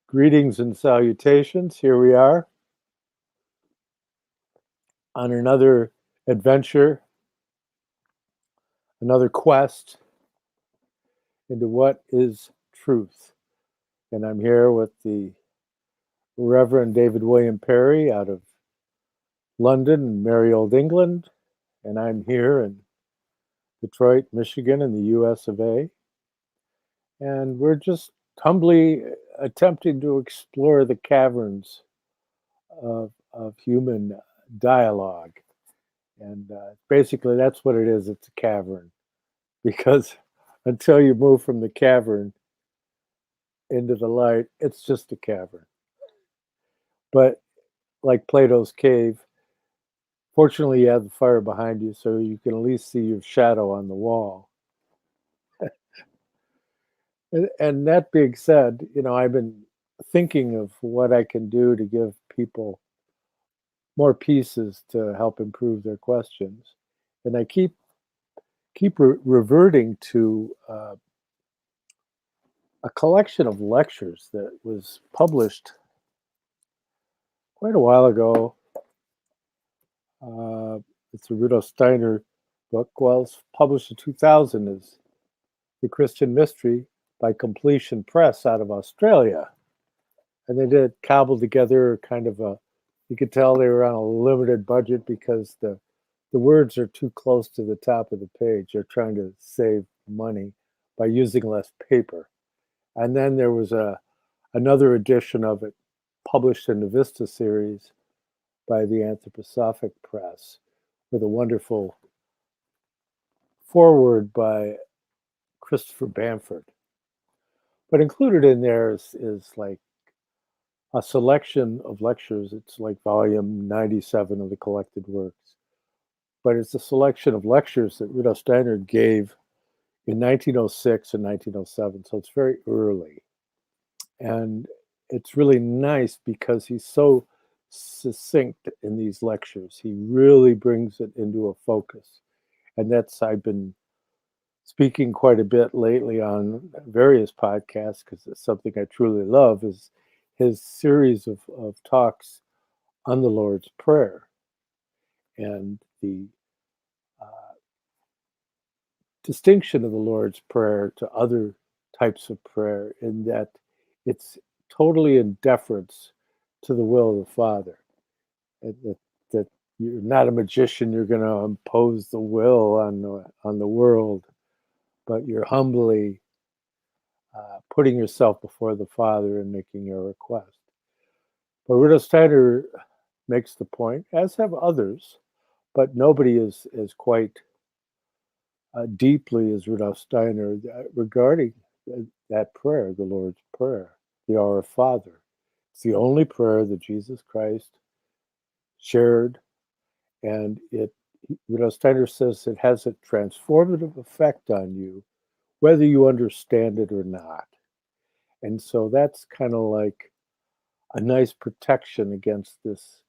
Greetings and salutations. Here we are on another adventure, another quest into what is truth. And I'm here with the Reverend David William Parry out of London, merry old England. And I'm here in Detroit, Michigan, in the US of A. And we're just humbly attempting to explore the caverns of human dialogue. And basically, that's what it is. It's a cavern. Because until you move from the cavern into the light, it's just a cavern. But like Plato's cave, fortunately, you have the fire behind you, so you can at least see your shadow on the wall. And that being said, I've been thinking of what I can do to give people more pieces to help improve their questions. And I keep reverting to a collection of lectures that was published quite a while ago. It's a Rudolf Steiner book. Well, it's published in 2000 as The Christian Mystery by Completion Press out of Australia. And they did cobble together kind of you could tell they were on a limited budget because the words are too close to the top of the page. They're trying to save money by using less paper. And then there was another edition of it published in the Vista series by the Anthroposophic Press with a wonderful foreword by Christopher Bamford. But included in there is like a selection of lectures. It's like volume 97 of the collected works. But it's a selection of lectures that Rudolf Steiner gave in 1906 and 1907. So it's very early. And it's really nice because he's so succinct in these lectures. He really brings it into a focus. And I've been speaking quite a bit lately on various podcasts because it's something I truly love, is his series of talks on the Lord's Prayer and the distinction of the Lord's Prayer to other types of prayer, in that it's totally in deference to the will of the Father. That you're not a magician, you're going to impose the will on the world, but you're humbly putting yourself before the Father and making your request. But Rudolf Steiner makes the point, as have others, but nobody is quite deeply as Rudolf Steiner regarding that prayer, the Lord's Prayer, the Our Father. It's the only prayer that Jesus Christ shared, and Rudolf Steiner says it has a transformative effect on you, whether you understand it or not. And so that's kind of like a nice protection against this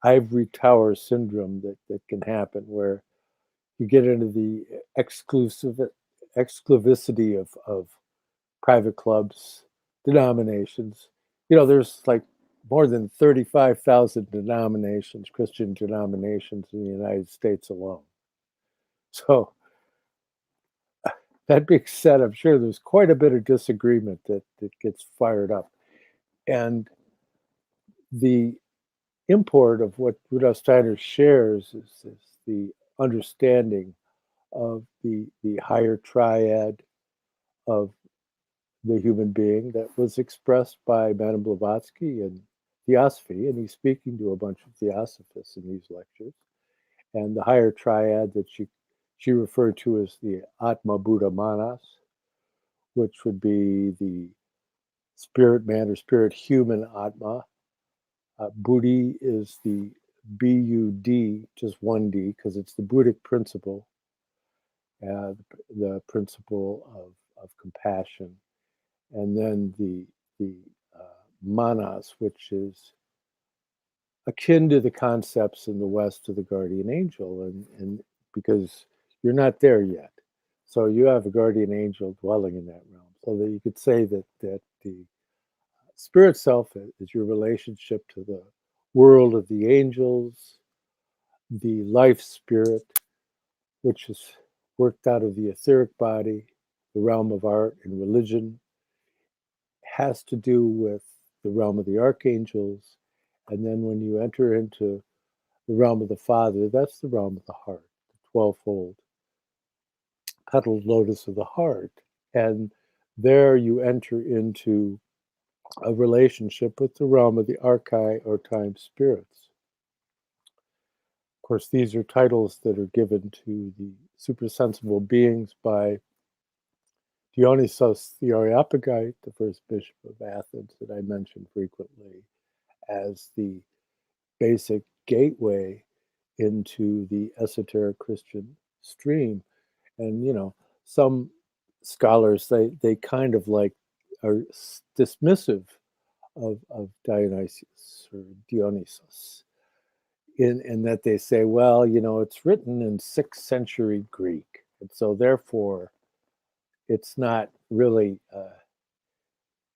ivory tower syndrome that can happen, where you get into the exclusivity of private clubs, denominations. There's like more than 35,000 denominations, Christian denominations in the United States alone. So that being said, I'm sure there's quite a bit of disagreement that gets fired up. And the import of what Rudolf Steiner shares is the understanding of the higher triad of the human being that was expressed by Madame Blavatsky in Theosophy, and he's speaking to a bunch of Theosophists in these lectures. And the higher triad that she referred to as the Atma Buddha Manas, which would be the spirit man or spirit human Atma. Buddhi is the BUD, just one D, because it's the Buddhic principle, the principle of compassion. And then the manas, which is akin to the concepts in the West of the guardian angel, and because you're not there yet. So you have a guardian angel dwelling in that realm. So that you could say that the Spirit self is your relationship to the world of the angels, the life spirit, which is worked out of the etheric body, the realm of art and religion, has to do with the realm of the archangels. And then when you enter into the realm of the Father, that's the realm of the heart, the 12-fold petaled lotus of the heart. And there you enter into a relationship with the realm of the archai or time spirits. Of course, these are titles that are given to the supersensible beings by Dionysius the Areopagite, the first bishop of Athens that I mention frequently, as the basic gateway into the esoteric Christian stream. And, some scholars, they kind of like are dismissive of Dionysius or Dionysus in that they say, well, it's written in 6th century Greek. And so therefore, it's not really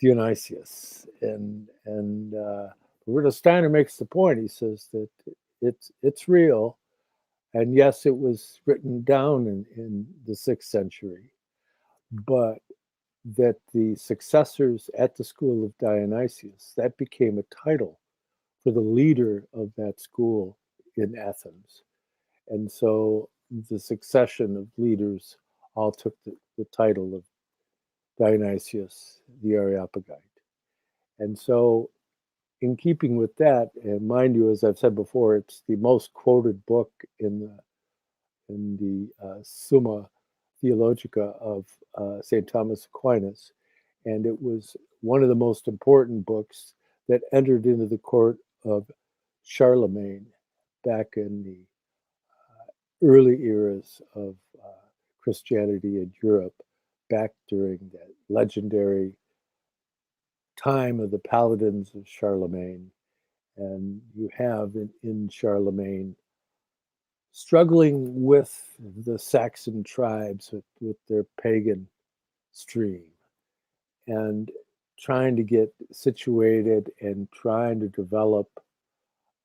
Dionysius. And Rudolf Steiner makes the point. He says that it's real. And yes, it was written down in the 6th century, but that the successors at the school of Dionysius, that became a title for the leader of that school in Athens. And so the succession of leaders all took the title of Dionysius the Areopagite. And so, in keeping with that, and mind you, as I've said before, it's the most quoted book in the Summa Theologica of St. Thomas Aquinas, and it was one of the most important books that entered into the court of Charlemagne back in the early eras of Christianity in Europe, back during that legendary time of the paladins of Charlemagne. And you have in Charlemagne struggling with the Saxon tribes with their pagan stream and trying to get situated and trying to develop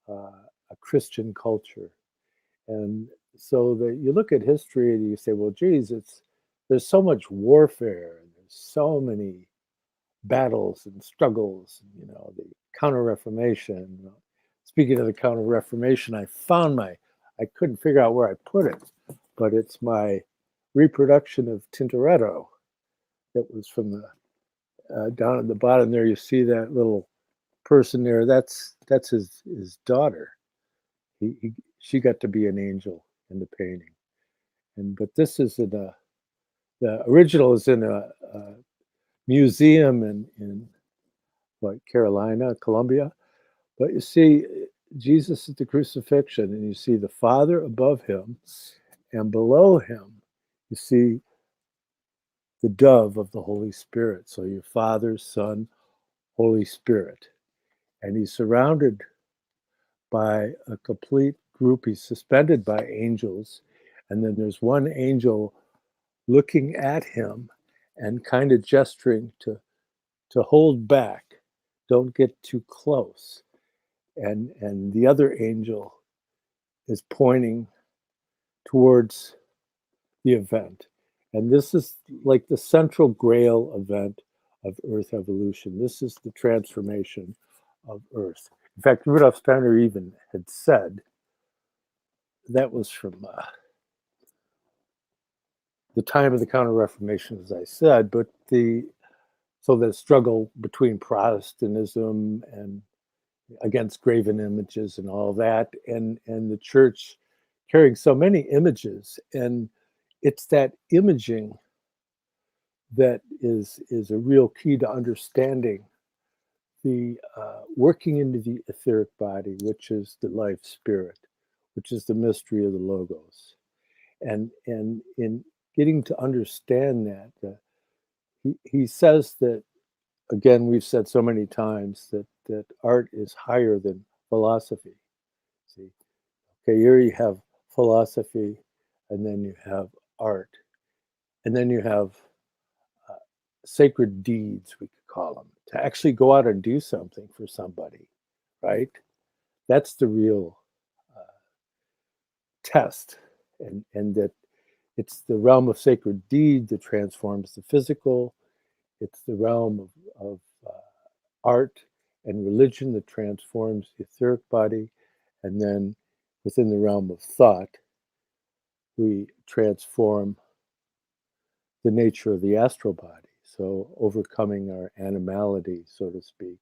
a Christian culture. And so that you look at history and you say, well, geez, there's so much warfare and there's so many battles and struggles, the Counter-Reformation. Speaking of the Counter-Reformation, I couldn't figure out where I put it, but it's my reproduction of Tintoretto that was from the down at the bottom there. You see that little person there. That's his daughter. She got to be an angel in the painting, but this is in the original is in a museum in Carolina, Columbia. But you see Jesus at the crucifixion, and you see the Father above him, and below him you see the dove of the Holy Spirit. So your Father, Son, Holy Spirit. And he's surrounded by a complete group. He's suspended by angels. And then there's one angel looking at him and kind of gesturing to hold back. Don't get too close. And the other angel is pointing towards the event. And this is like the central Grail event of Earth evolution. This is the transformation of Earth. In fact, Rudolf Steiner even had said, that was from the time of the Counter-Reformation, as I said, but so the struggle between Protestantism and against graven images and all that, and the church carrying so many images, and it's that imaging that is a real key to understanding the working into the etheric body, which is the life spirit, which is the mystery of the logos, and in getting to understand that, he says that, again, we've said so many times that art is higher than philosophy. See, okay, here you have philosophy, and then you have art, and then you have sacred deeds, we could call them, to actually go out and do something for somebody, right? That's the real test, and that it's the realm of sacred deed that transforms the physical. It's the realm of art and religion that transforms the etheric body. And then within the realm of thought, we transform the nature of the astral body. So overcoming our animality, so to speak,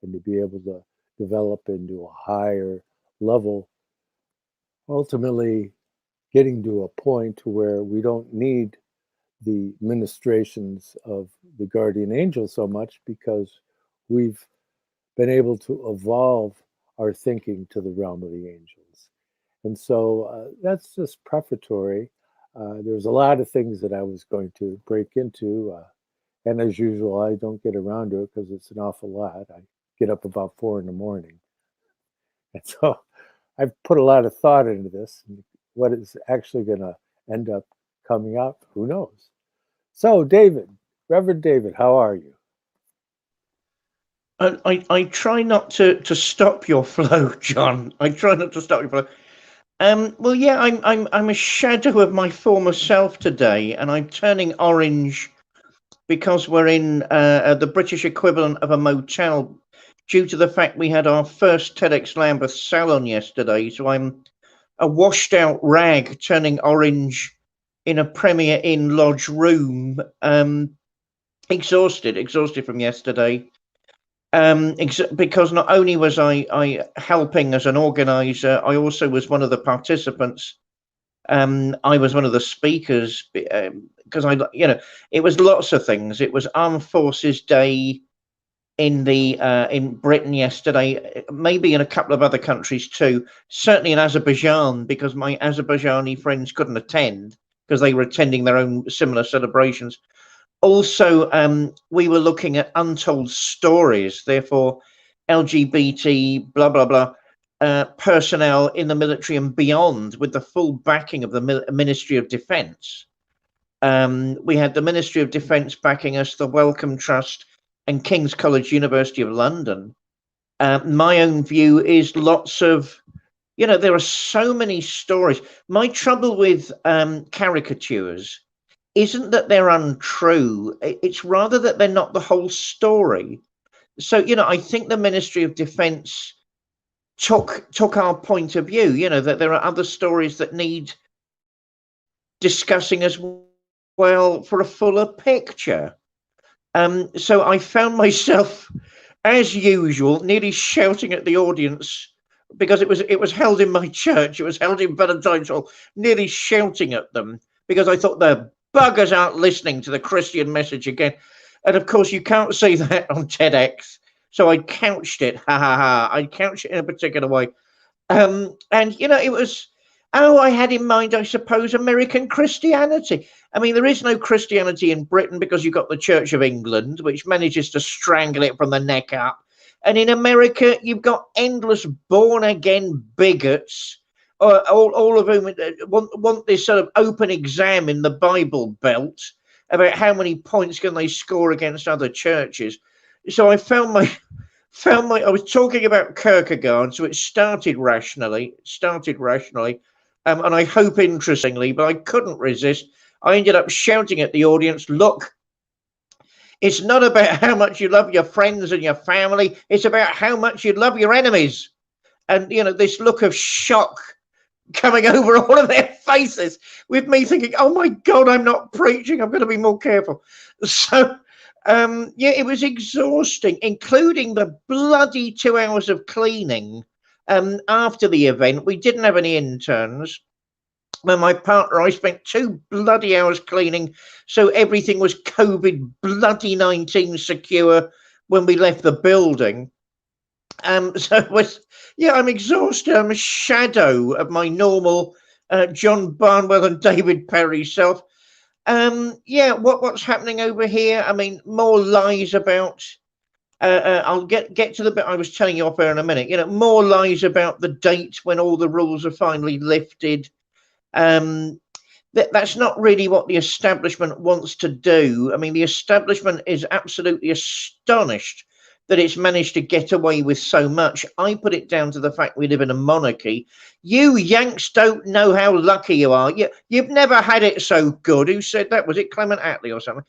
and to be able to develop into a higher level, ultimately getting to a point to where we don't need the ministrations of the guardian angel so much, because we've been able to evolve our thinking to the realm of the angels. And so that's just prefatory. There's a lot of things that I was going to break into. And as usual, I don't get around to it because it's an awful lot. I get up about 4 in the morning. And so I've put a lot of thought into this. And what is actually going to end up coming out, who knows? So, David, Reverend David, how are you? I try not to stop your flow, John. I try not to stop your flow. Well, yeah, I'm a shadow of my former self today, and I'm turning orange because we're in the British equivalent of a motel due to the fact we had our first TEDx Lambeth salon yesterday. So I'm a washed out rag turning orange in a Premier Inn lodge room. Exhausted from yesterday. Because not only was I helping as an organizer, I also was one of the participants. I was one of the speakers because it was lots of things. It was Armed Forces Day in Britain yesterday, maybe in a couple of other countries too. Certainly in Azerbaijan, because my Azerbaijani friends couldn't attend because they were attending their own similar celebrations. Also, we were looking at untold stories, therefore LGBT, blah, blah, blah, personnel in the military and beyond, with the full backing of the Ministry of Defence. We had the Ministry of Defence backing us, the Wellcome Trust, and King's College, University of London. My own view is lots of, there are so many stories. My trouble with caricatures isn't that they're untrue, it's rather that they're not the whole story. So, I think the Ministry of Defence took our point of view, that there are other stories that need discussing as well for a fuller picture. So I found myself, as usual, nearly shouting at the audience because it was held in my church. It was held in Valentine's Hall, nearly shouting at them because I thought they're buggers aren't listening to the Christian message again. And of course, you can't say that on TEDx. So I couched it, I couched it in a particular way. And, it was, I had in mind, I suppose, American Christianity. I mean, there is no Christianity in Britain because you've got the Church of England, which manages to strangle it from the neck up. And in America, you've got endless born-again bigots, all of whom want this sort of open exam in the Bible Belt about how many points can they score against other churches. So I found I was talking about Kierkegaard, so it started rationally, and I hope interestingly, but I couldn't resist. I ended up shouting at the audience, look, it's not about how much you love your friends and your family, it's about how much you love your enemies. And, this look of shock coming over all of their faces with me thinking, oh my God, I'm not preaching. I'm going to be more careful. So, it was exhausting, including the bloody 2 hours of cleaning after the event. We didn't have any interns. When my partner, I spent 2 bloody hours cleaning, so everything was COVID bloody 19 secure when we left the building. So it was, I'm exhausted. I'm a shadow of my normal John Barnwell and David Parry self. What's happening over here? I mean, more lies about. I'll get to the bit I was telling you off air in a minute. More lies about the date when all the rules are finally lifted. that's not really what the establishment wants to do. I mean, the establishment is absolutely astonished that it's managed to get away with so much. I put it down to the fact we live in a monarchy. You Yanks don't know how lucky you are. You've never had it so good. Who said that? Was it Clement Attlee or something?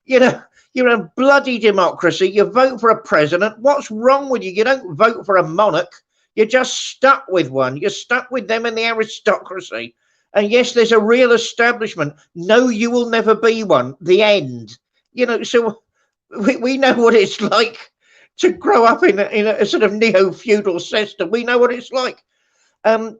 You know, you're a bloody democracy. You vote for a president. What's wrong with you? You don't vote for a monarch. You're just stuck with one. You're stuck with them and the aristocracy. And yes, there's a real establishment. No, you will never be one. The end. You know, so we know what it's like to grow up in a sort of neo-feudal system. We know what it's like.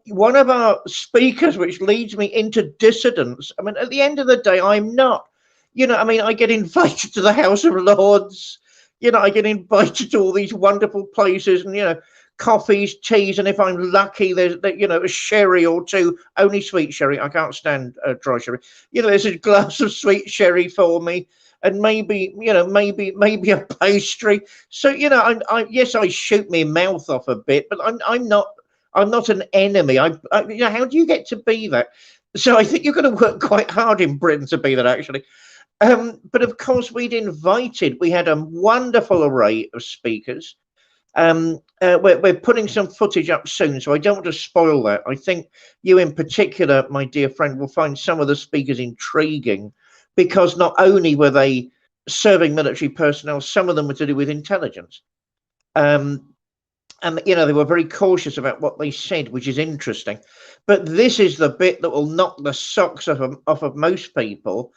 One of our speakers, which leads me into dissidence. I mean, at the end of the day, I'm not. You know, I mean, I get invited to the House of Lords. You know, I get invited to all these wonderful places, and you know, coffees, teas, and if I'm lucky, there's a sherry or two. Only sweet sherry. I can't stand dry sherry. You know, there's a glass of sweet sherry for me, and maybe a pastry. So you know, yes, I shoot my mouth off a bit, but I'm not an enemy. You know, how do you get to be that? So I think you're going to work quite hard in Britain to be that, actually. But of course, we had a wonderful array of speakers. We're putting some footage up soon, so I don't want to spoil that. I think you in particular, my dear friend, will find some of the speakers intriguing, because not only were they serving military personnel, some of them were to do with intelligence. And, you know, they were very cautious about what they said, which is interesting. But this is the bit that will knock the socks off of most people.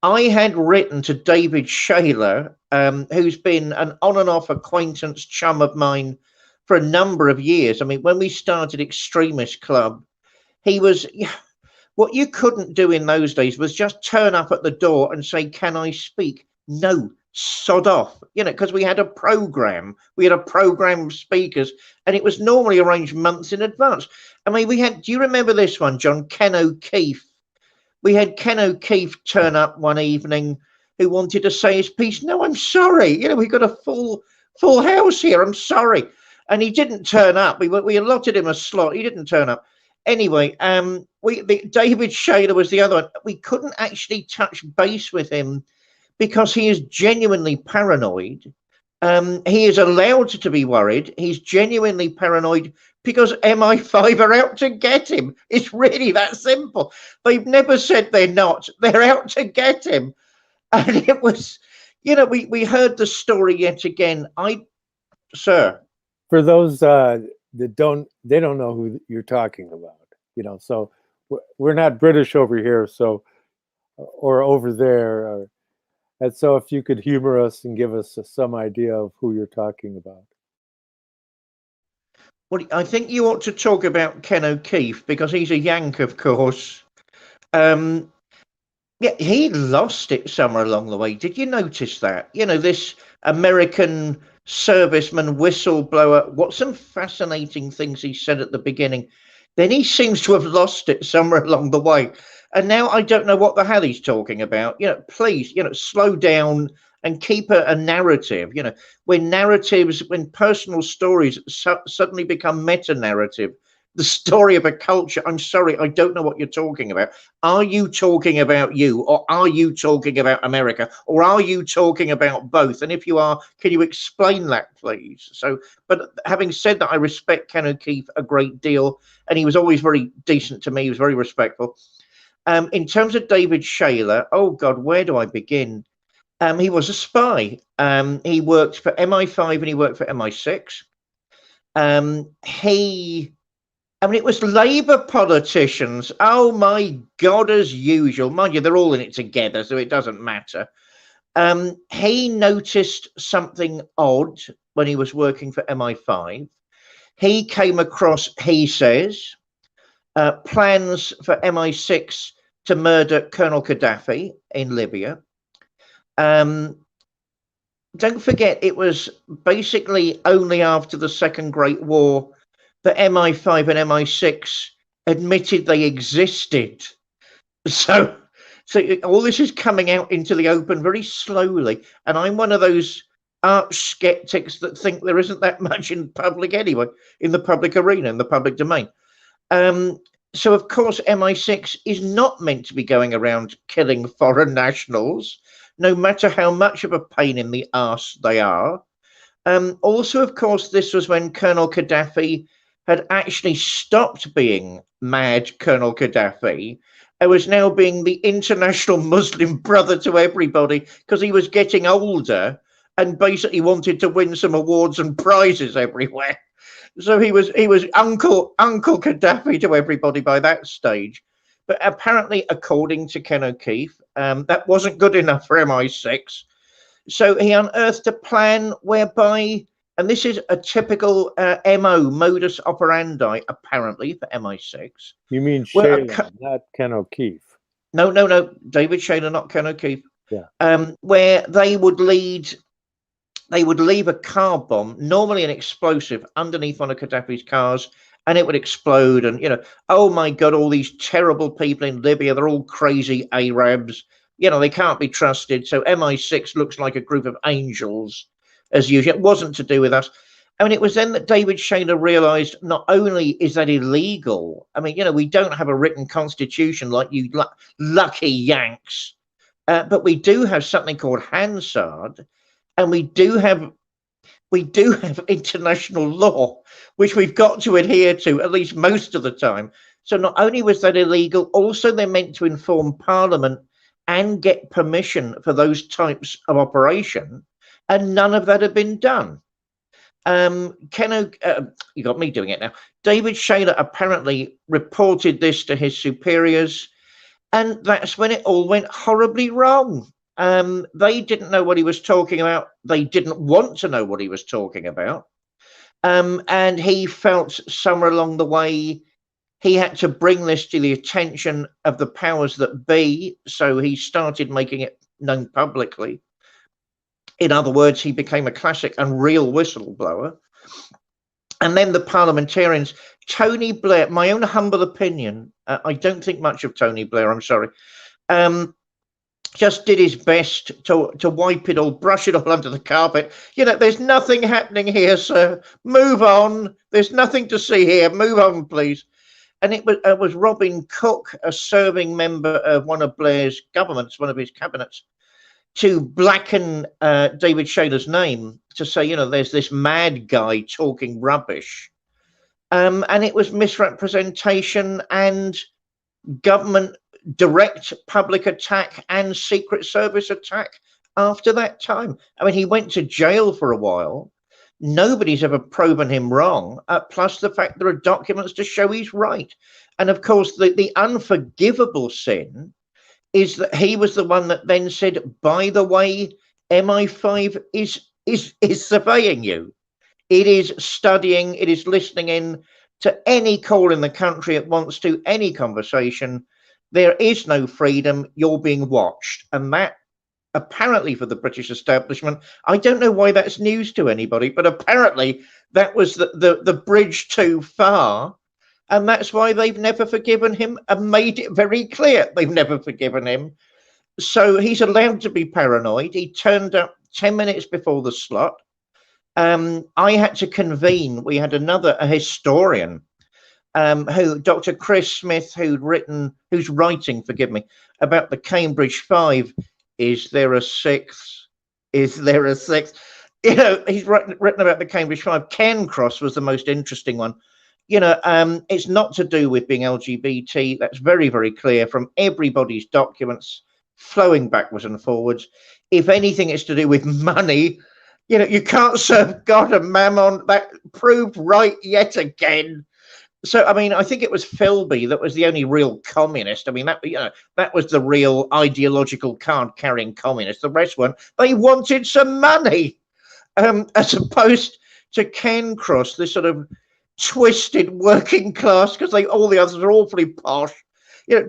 I had written to David Shaler, who's been an on and off acquaintance, chum of mine for a number of years. I mean, when we started Extremist Club, he was, what you couldn't do in those days was just turn up at the door and say, "Can I speak?" No, sod off, you know, because we had a program. We had a program of speakers, and it was normally arranged months in advance. I mean, do you remember this one, John? Ken O'Keefe. We had Ken O'Keefe turn up one evening who wanted to say his piece. No, I'm sorry. You know, we've got a full house here. I'm sorry. And he didn't turn up. We allotted him a slot. He didn't turn up. Anyway, David Shaler was the other one. We couldn't actually touch base with him because he is genuinely paranoid. He is allowed to be worried. He's genuinely paranoid because MI5 are out to get him. It's really that simple. They've never said they're not. They're out to get him. And it was, you know, we heard the story yet again. Sir. For those that don't know who you're talking about, you know, so we're not British over here, so, or over there. And so if you could humor us and give us some idea of who you're talking about. Well, I think you ought to talk about Ken O'Keefe because he's a Yank, of course. Yeah, he lost it somewhere along the way. Did you notice that? You know, this American serviceman whistleblower, what some fascinating things he said at the beginning. Then he seems to have lost it somewhere along the way. And now I don't know what the hell he's talking about. You know, please, you know, slow down and keep a narrative. You know, when personal stories suddenly become meta-narrative, the story of a culture, I'm sorry, I don't know what you're talking about. Are you talking about you, or are you talking about America, or are you talking about both? And if you are, can you explain that, please? So, but having said that, I respect Ken O'Keefe a great deal, and he was always very decent to me. He was very respectful. In terms of David Shaler, oh God, where do I begin? He was a spy. He worked for MI5 and he worked for MI6. It was Labour politicians. Oh my God, as usual. Mind you, they're all in it together, so it doesn't matter. He noticed something odd when he was working for MI5. He came across, he says, plans for MI6 to murder Colonel Gaddafi in Libya. Don't forget, it was basically only after the Second Great War that MI5 and MI6 admitted they existed. So all this is coming out into the open very slowly. And I'm one of those arch skeptics that think there isn't that much in public anyway, in the public arena, in the public domain. So, of course, MI6 is not meant to be going around killing foreign nationals, no matter how much of a pain in the arse they are. Also, of course, this was when Colonel Gaddafi had actually stopped being mad Colonel Gaddafi and was now being the international Muslim brother to everybody because he was getting older and basically wanted to win some awards and prizes everywhere. So he was Uncle Gaddafi to everybody by that stage. But apparently, according to Ken O'Keefe, that wasn't good enough for MI6. So he unearthed a plan whereby, and this is a typical modus operandi, apparently, for MI6. You mean Shayla, not Ken O'Keefe? No, David Shayla, not Ken O'Keefe. Yeah. Where they would leave a car bomb, normally an explosive, underneath one of Gaddafi's cars, and it would explode. And, oh my God, all these terrible people in Libya, they're all crazy Arabs. They can't be trusted. So MI6 looks like a group of angels, as usual. It wasn't to do with us. I mean, it was then that David Shayla realized not only is that illegal, I mean, we don't have a written constitution like you lucky Yanks, but we do have something called Hansard, and we do have international law, which we've got to adhere to at least most of the time. So not only was that illegal, also they're meant to inform Parliament and get permission for those types of operation, and none of that had been done. You got me doing it now. David Shayla apparently reported this to his superiors, and that's when it all went horribly wrong. They didn't know what he was talking about. They didn't want to know what he was talking about. And he felt somewhere along the way he had to bring this to the attention of the powers that be. So he started making it known publicly. In other words, he became a classic and real whistleblower. And then the parliamentarians, Tony Blair, my own humble opinion, I don't think much of Tony Blair, I'm sorry, just did his best to wipe it all, brush it all under the carpet. There's nothing happening here, sir. Move on. There's nothing to see here. Move on, please. And it was Robin Cook, a serving member of one of Blair's governments, one of his cabinets, to blacken David Shayla's name, to say, there's this mad guy talking rubbish. And it was misrepresentation and government direct public attack and Secret Service attack after that time. I mean, he went to jail for a while. Nobody's ever proven him wrong, plus the fact there are documents to show he's right. And of course, the unforgivable sin is that he was the one that then said, by the way, MI5 is surveying you. It is studying, it is listening in to any call in the country it wants to, any conversation. There is no freedom, you're being watched. And that, apparently for the British establishment, I don't know why that's news to anybody, but apparently that was the bridge too far. And that's why they've never forgiven him and made it very clear they've never forgiven him. So he's allowed to be paranoid. He turned up 10 minutes before the slot. I had to convene. We had a historian, Dr. Chris Smith, who's writing, about the Cambridge Five. Is there a sixth? Is there a sixth? He's written about the Cambridge Five. Cairncross was the most interesting one. It's not to do with being LGBT. That's very, very clear from everybody's documents flowing backwards and forwards. If anything, it's to do with money. You can't serve God and Mammon. That proved right yet again. So, I mean, I think it was Philby that was the only real communist. I mean, that was the real ideological card-carrying communist. The rest weren't. They wanted some money, as opposed to Cairncross, this sort of twisted working class, because all the others are awfully posh,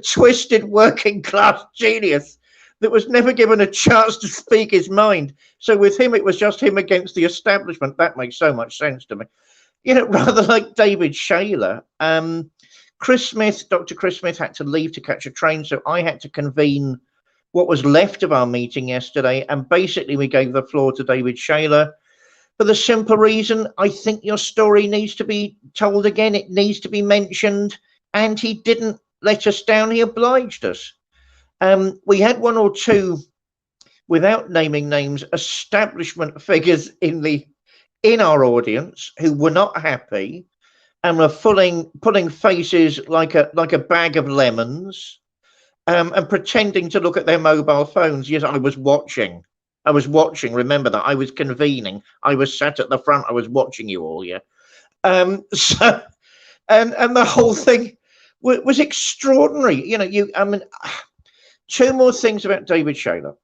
twisted working class genius that was never given a chance to speak his mind. So with him, it was just him against the establishment. That makes so much sense to me. Rather like David Shayla. Dr. Chris Smith had to leave to catch a train, so I had to convene what was left of our meeting yesterday, and basically we gave the floor to David Shayla for the simple reason I think your story needs to be told again. It needs to be mentioned. and he didn't let us down. He obliged us. We had one or two, without naming names, establishment figures in our audience who were not happy and were pulling faces like a bag of lemons, and pretending to look at their mobile phones. Yes, I was watching. Remember that I was convening. I was sat at the front. I was watching you all. Yeah. So, and the whole thing was extraordinary. You know, two more things about David Shaler.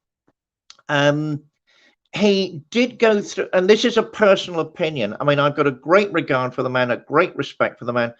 He did go through, and this is a personal opinion. I mean, I've got a great regard for the man, a great respect for the man,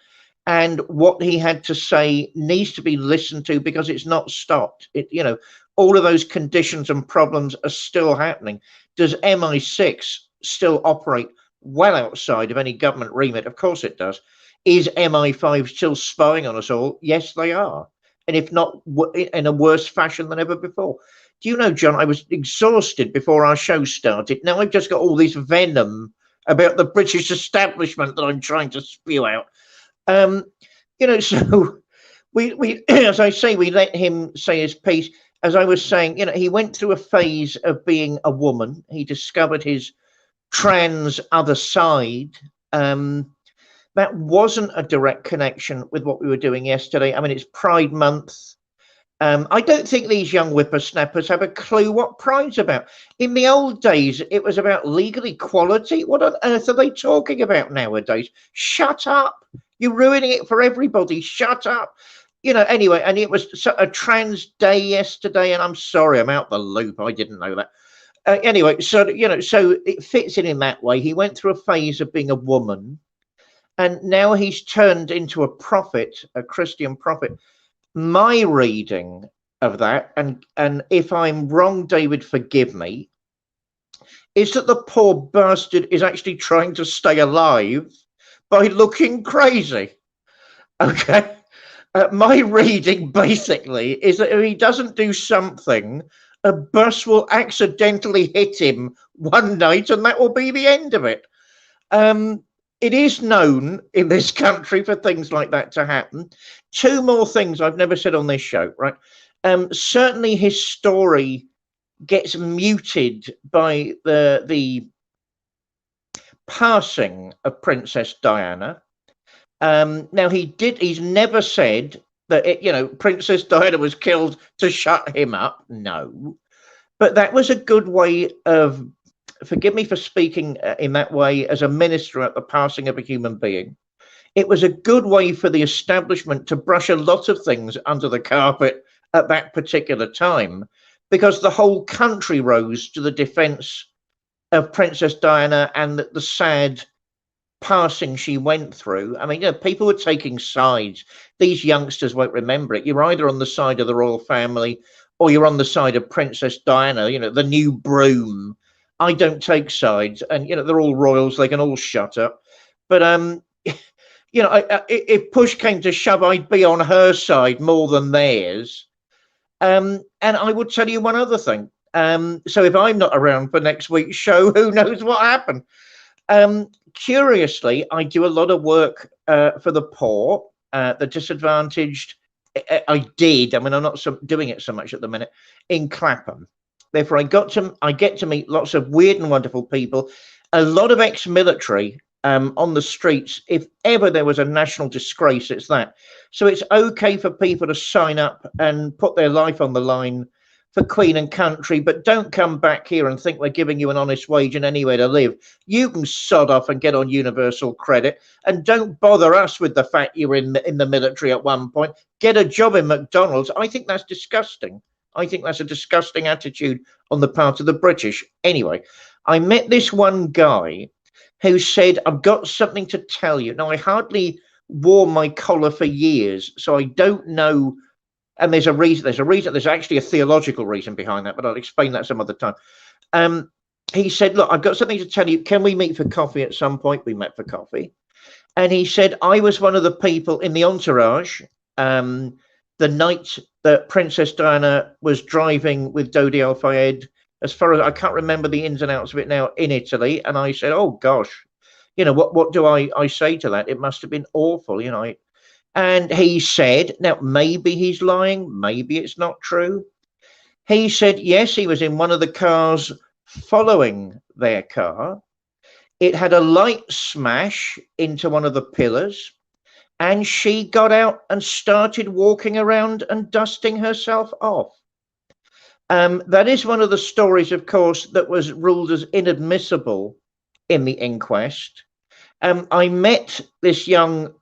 and what he had to say needs to be listened to because it's not stopped. You know, all of those conditions and problems are still happening. Does MI6 still operate well outside of any government remit? Of course it does. Is MI5 still spying on us all? Yes, they are. And if not, in a worse fashion than ever before. Do you know, John, I was exhausted before our show started. Now I've just got all this venom about the British establishment that I'm trying to spew out. You know, so we as I say, we let him say his piece. As I was saying, you know, he went through a phase of being a woman. He discovered his trans other side. That wasn't a direct connection with what we were doing yesterday. I mean, it's Pride Month. I don't think these young whippersnappers have a clue what Pride's about. In the old days, it was about legal equality. What on earth are they talking about nowadays? Shut up. You're ruining it for everybody. Shut up. You know, anyway, and it was a trans day yesterday, and I'm sorry, I'm out the loop. I didn't know that. Anyway, so, you know, so it fits in that way. He went through a phase of being a woman, and now he's turned into a prophet, a Christian prophet. My reading of that, and if I'm wrong, David, forgive me, is that the poor bastard is actually trying to stay alive by looking crazy. Okay. My reading basically is that if he doesn't do something, a bus will accidentally hit him one night and that will be the end of it. It is known in this country for things like that to happen. Two more things I've never said on this show, right? Certainly his story gets muted by the passing of Princess Diana. Now he's never said that you know, Princess Diana was killed to shut him up. No, but that was a good way of, forgive me for speaking in that way as a minister at the passing of a human being. It was a good way for the establishment to brush a lot of things under the carpet at that particular time, because the whole country rose to the defense of Princess Diana and the sad passing she went through. I mean, you know, people were taking sides. These youngsters won't remember it. You're either on the side of the royal family or you're on the side of Princess Diana, you know, the new broom. I don't take sides, and you know, they're all royals, they can all shut up. But you know, if push came to shove, I'd be on her side more than theirs. And I would tell you one other thing. So if I'm not around for next week's show, who knows what happened? Curiously, I do a lot of work for the poor, the disadvantaged. I did. I mean, I'm not doing it so much at the minute in Clapham. Therefore, I get to meet lots of weird and wonderful people, a lot of ex-military on the streets. If ever there was a national disgrace, it's that. So it's okay for people to sign up and put their life on the line for Queen and country, but don't come back here and think we're giving you an honest wage and anywhere to live. You can sod off and get on universal credit, and don't bother us with the fact you were in the military at one point. Get a job in McDonald's. I think that's disgusting. I think that's a disgusting attitude on the part of the British. Anyway, I met this one guy who said, I've got something to tell you. Now, I hardly wore my collar for years, so I don't know. And there's a reason. There's actually a theological reason behind that, but I'll explain that some other time. He said, look, I've got something to tell you. Can we meet for coffee at some point? We met for coffee. And he said, I was one of the people in the entourage the night that Princess Diana was driving with Dodi Al-Fayed, as far as I can't remember the ins and outs of it now, in Italy. And I said, oh, gosh, you know, what do I say to that? It must have been awful. You know, And he said, now maybe he's lying, maybe it's not true. He said, yes, he was in one of the cars following their car. It had a light smash into one of the pillars, and she got out and started walking around and dusting herself off. That is one of the stories, of course, that was ruled as inadmissible in the inquest. I met this young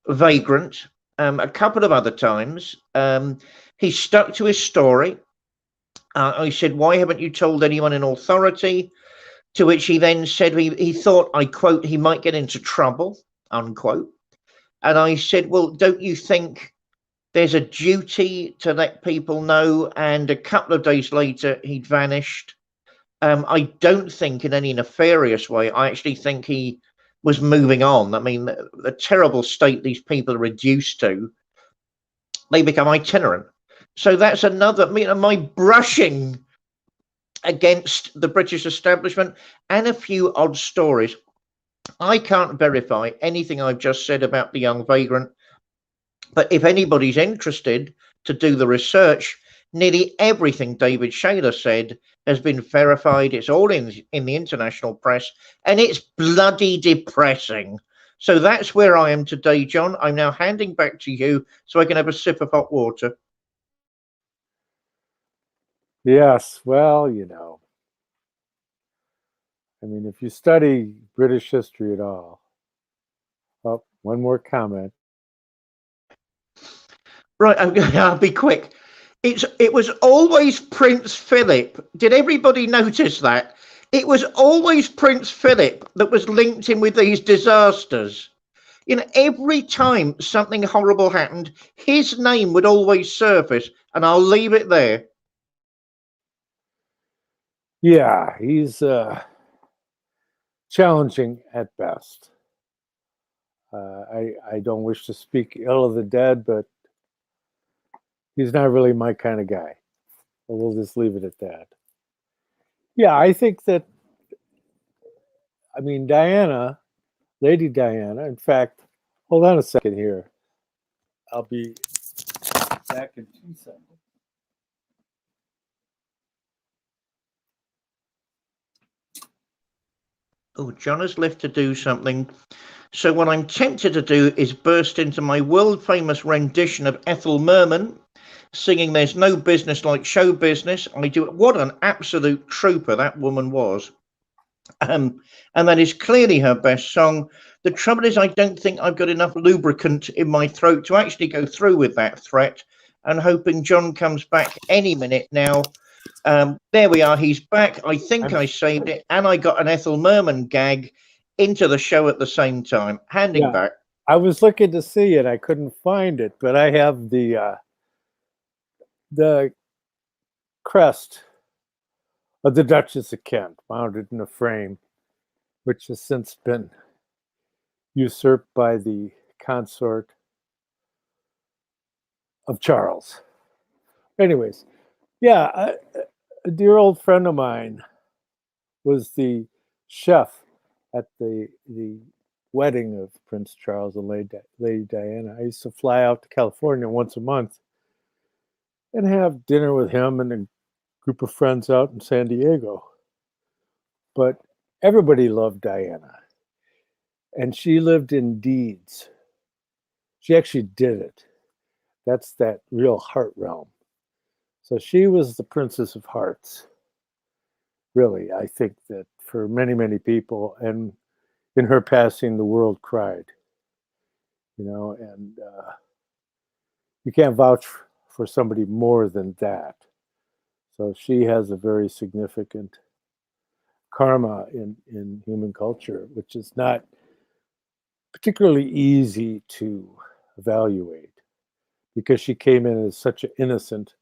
vagrant a couple of other times. He stuck to his story. I said, why haven't you told anyone in authority? To which he then said he thought, I quote, he might get into trouble, unquote. And I said, well, don't you think there's a duty to let people know? And a couple of days later, he'd vanished. I don't think in any nefarious way. I actually think he was moving on. I mean, the terrible state these people are reduced to, they become itinerant. So that's another, my brushing against the British establishment and a few odd stories. I can't verify anything I've just said about the young vagrant, but if anybody's interested to do the research, nearly everything David Shaler said has been verified. It's all in the international press, and it's bloody depressing. So that's where I am today, John. I'm now handing back to you so I can have a sip of hot water. Yes, well, you know, I mean, if you study British history at all, oh, one more comment. Right, I'll be quick. It was always Prince Philip. Did everybody notice that? It was always Prince Philip that was linked in with these disasters. You know, every time something horrible happened, his name would always surface, and I'll leave it there. Yeah, he's challenging at best. I don't wish to speak ill of the dead, but he's not really my kind of guy. But we'll just leave it at that. Yeah, I think that, I mean, Diana, Lady Diana, in fact, hold on a second here. I'll be back in 2 seconds. Oh, John has left to do something. So what I'm tempted to do is burst into my world-famous rendition of Ethel Merman, singing There's No Business Like Show Business. I do it. What an absolute trooper that woman was. And that is clearly her best song. The trouble is, I don't think I've got enough lubricant in my throat to actually go through with that threat, and hoping John comes back any minute now. There we are. He's back. I think I saved it, and I got an Ethel Merman gag into the show at the same time. Handing back. I was looking to see it. I couldn't find it, but I have the crest of the Duchess of Kent mounted in a frame, which has since been usurped by the consort of Charles. Anyways, yeah, a dear old friend of mine was the chef at the wedding of Prince Charles and Lady Diana. I used to fly out to California once a month and have dinner with him and a group of friends out in San Diego. But everybody loved Diana. And she lived in deeds. She actually did it. That's that real heart realm. So she was the Princess of Hearts. Really, I think that for many, many people, and in her passing, the world cried. You know, and you can't vouch for somebody more than that. So she has a very significant karma in human culture, which is not particularly easy to evaluate because she came in as such an innocent,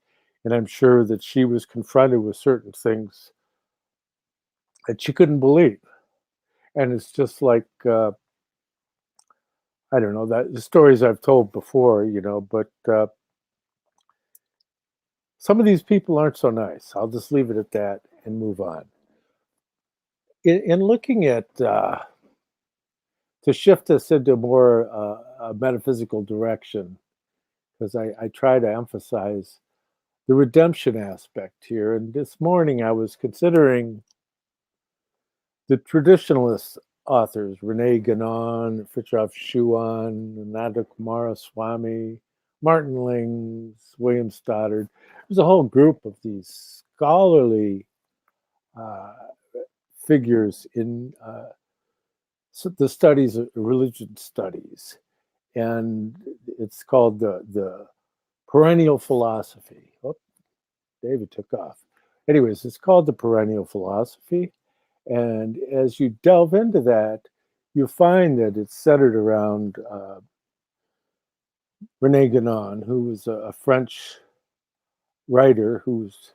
and I'm sure that she was confronted with certain things that she couldn't believe. And it's just like, I don't know, that the stories I've told before, you know, but some of these people aren't so nice. I'll just leave it at that and move on. In looking at to shift us into more a metaphysical direction, because I try to emphasize the redemption aspect here. And this morning I was considering the traditionalist authors, Rene Guénon, Fritjof Schuon, Ananda Kumaraswamy, Martin Lings, William Stoddard. There's a whole group of these scholarly figures in the studies of religion studies. And it's called the perennial philosophy. Oh, David took off. Anyways, it's called the perennial philosophy. And as you delve into that, you find that it's centered around Rene Guénon, who was a French writer who's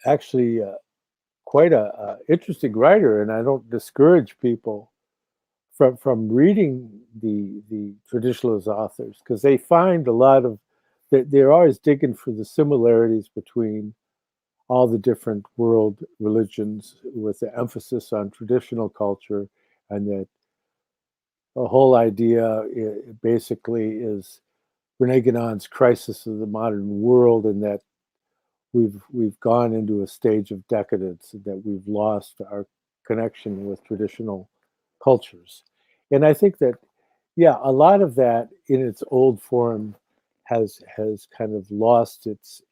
actually quite a interesting writer. And I don't discourage people from reading the traditionalist authors, because they find a lot of, they're always digging for the similarities between all the different world religions, with the emphasis on traditional culture, and that the whole idea basically is Rene Guénon's crisis of the modern world, and that we've gone into a stage of decadence, and that we've lost our connection with traditional cultures. And I think that, yeah, a lot of that in its old form has kind of lost its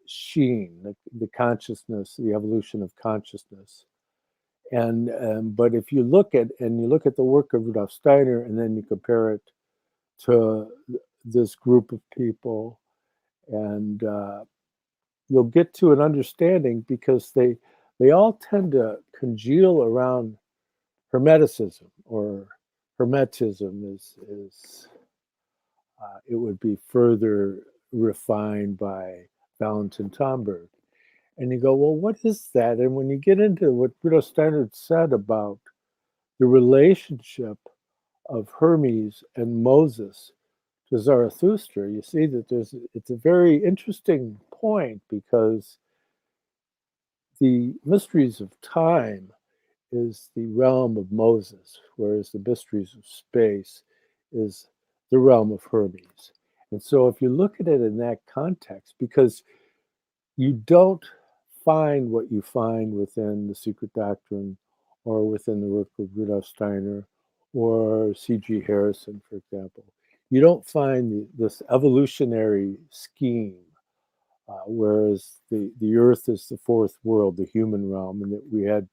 sheen, the consciousness, the evolution of consciousness. And but if you look at the work of Rudolf Steiner, and then you compare it to this group of people, and you'll get to an understanding, because they all tend to congeal around Hermeticism, or Hermetism is it would be further refined by Valentin Tomberg. And you go, well, what is that? And when you get into what Rudolf Steiner said about the relationship of Hermes and Moses to Zarathustra, you see that it's a very interesting point, because the mysteries of time is the realm of Moses, whereas the mysteries of space is the realm of Hermes. And so if you look at it in that context, because you don't find what you find within the Secret Doctrine, or within the work of Rudolf Steiner or C.G. Harrison, for example, you don't find this evolutionary scheme, whereas the Earth is the fourth world, the human realm, and that we had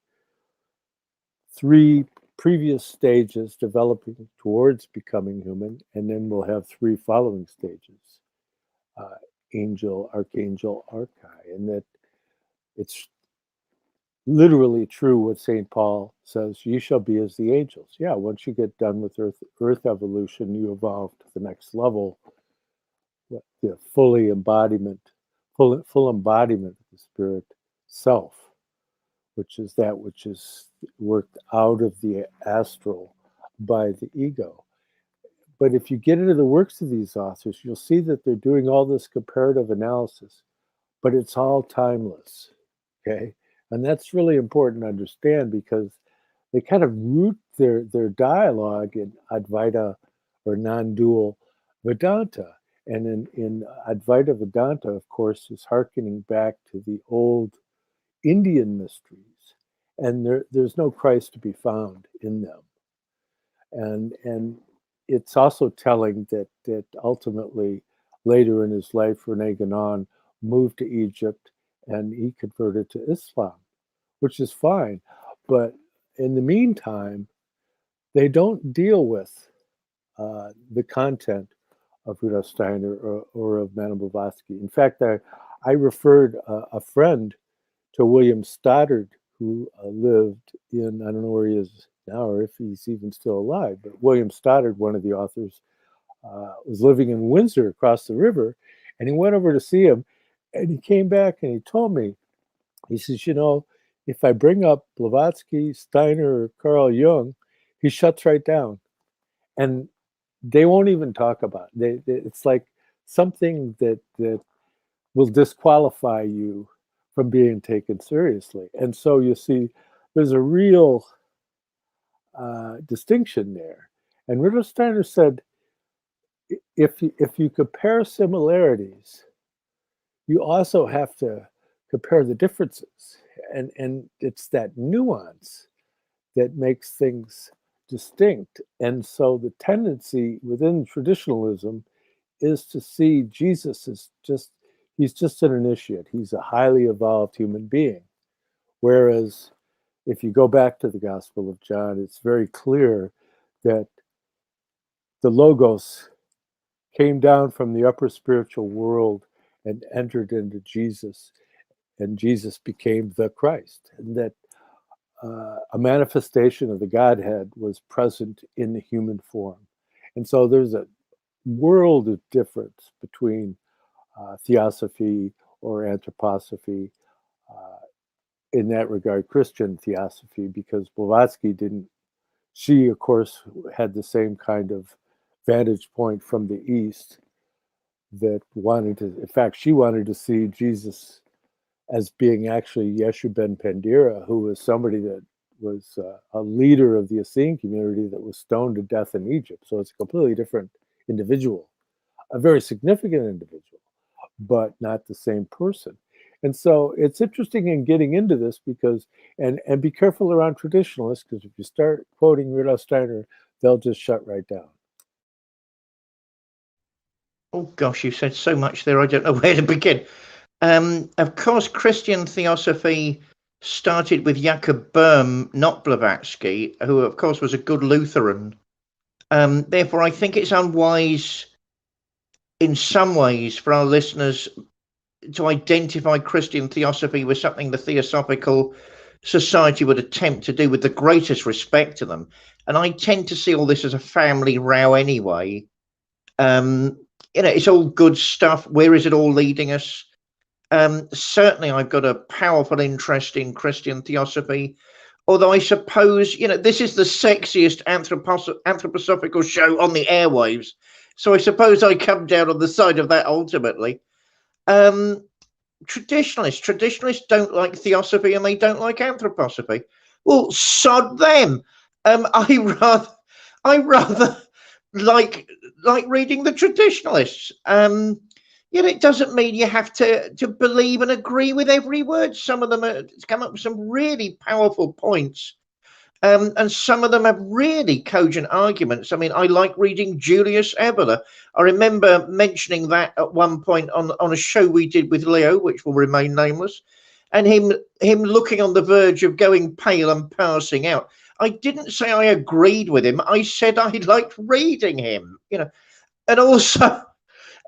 three previous stages developing towards becoming human, and then we'll have three following stages, angel, archangel, archai, and that it's literally true what St. Paul says, ye shall be as the angels. Yeah, once you get done with earth evolution, you evolve to the next level, the full embodiment of the spirit self, which is that which is worked out of the astral by the ego. But if you get into the works of these authors, you'll see that they're doing all this comparative analysis, but it's all timeless, okay? And that's really important to understand, because they kind of root their dialogue in Advaita, or non-dual Vedanta. And in Advaita Vedanta, of course, is hearkening back to the old Indian mysteries, and there's no Christ to be found in them. And it's also telling that ultimately, later in his life, Rene Guénon moved to Egypt, and he converted to Islam, which is fine. But in the meantime, they don't deal with the content of Rudolf Steiner or of Madame Blavatsky. In fact, I referred a friend to William Stoddard, who lived in, I don't know where he is now, or if he's even still alive, but William Stoddard, one of the authors, was living in Windsor across the river, and he went over to see him, and he came back and he told me, he says, if I bring up Blavatsky, Steiner, or Carl Jung, he shuts right down. And they won't even talk about it. It's like something that will disqualify you from being taken seriously. And so you see, there's a real distinction there. And Rudolf Steiner said, if you compare similarities, you also have to compare the differences. And it's that nuance that makes things distinct. And so the tendency within traditionalism is to see Jesus as he's just an initiate. He's a highly evolved human being. Whereas if you go back to the Gospel of John, it's very clear that the Logos came down from the upper spiritual world and entered into Jesus, and Jesus became the Christ, and that a manifestation of the Godhead was present in the human form. And so there's a world of difference between theosophy or anthroposophy, in that regard, Christian theosophy, because Blavatsky didn't. She, of course, had the same kind of vantage point from the East that in fact, she wanted to see Jesus as being actually Yeshu ben Pandira, who was somebody that was a leader of the Essene community that was stoned to death in Egypt. So it's a completely different individual, a very significant individual, but not the same person. And so it's interesting in getting into this because, and be careful around traditionalists, because if you start quoting Rudolf Steiner, they'll just shut right down. Oh gosh, you said so much there, I don't know where to begin. Of course, Christian theosophy started with Jakob Böhm, not Blavatsky, who of course was a good Lutheran. Therefore, I think it's unwise in some ways for our listeners to identify Christian theosophy with something the Theosophical Society would attempt to do, with the greatest respect to them. And I tend to see all this as a family row anyway. It's all good stuff. Where is it all leading us? Certainly, I've got a powerful interest in Christian theosophy, although I suppose, this is the sexiest anthroposophical show on the airwaves. So I suppose I come down on the side of that ultimately. Traditionalists don't like theosophy and they don't like anthroposophy. Well, sod them. I rather like reading the traditionalists. It doesn't mean you have to believe and agree with every word. Some of them come up with some really powerful points. And some of them have really cogent arguments. I mean, I like reading Julius Evola. I remember mentioning that at one point on a show we did with Leo, which will remain nameless, and him looking on the verge of going pale and passing out. I didn't say I agreed with him. I said I liked reading him, and also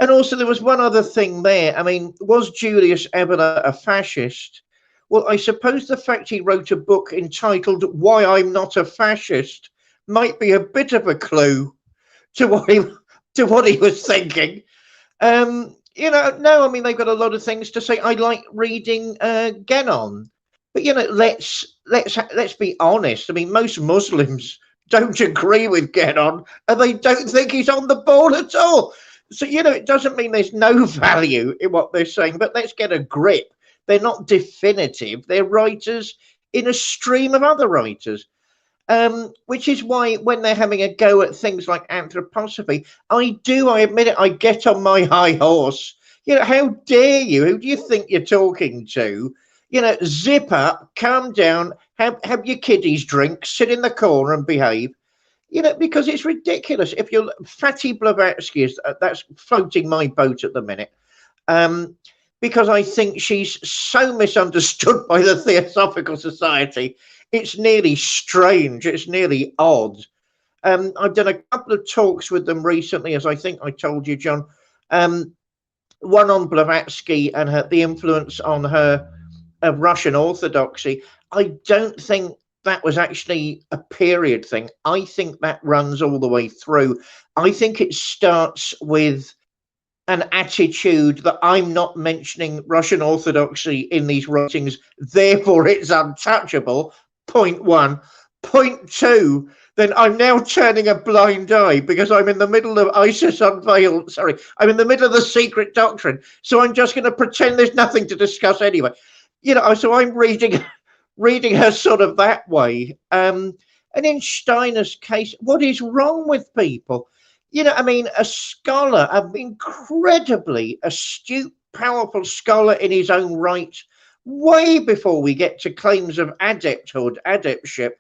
there was one other thing there. I mean, was Julius Evola a fascist? Well, I suppose the fact he wrote a book entitled Why I'm Not a Fascist might be a bit of a clue to what he was thinking. No, I mean, they've got a lot of things to say. I like reading Genon. But, let's be honest. I mean, most Muslims don't agree with Genon and they don't think he's on the ball at all. So, it doesn't mean there's no value in what they're saying, but let's get a grip. They're not definitive. They're writers in a stream of other writers, which is why when they're having a go at things like anthroposophy, I admit it, I get on my high horse. How dare you? Who do you think you're talking to? Zip up, calm down, have your kiddies drink, sit in the corner and behave. Because it's ridiculous. If you're Fatty Blavatsky, that's floating my boat at the minute. Because I think she's so misunderstood by the Theosophical Society. It's nearly strange. It's nearly odd. I've done a couple of talks with them recently, as I think I told you, John. One on Blavatsky and the influence on her of Russian Orthodoxy. I don't think that was actually a period thing. I think that runs all the way through. I think it starts with an attitude that I'm not mentioning Russian Orthodoxy in these writings, therefore it's untouchable. Point one. Point two, then I'm now turning a blind eye because I'm in the middle of ISIS Unveiled. Sorry, I'm in the middle of the Secret Doctrine. So I'm just going to pretend there's nothing to discuss anyway. So I'm reading her sort of that way. And And in Steiner's case, what is wrong with people? You know, I mean, a scholar, an incredibly astute, powerful scholar in his own right, way before we get to claims of adepthood, adeptship.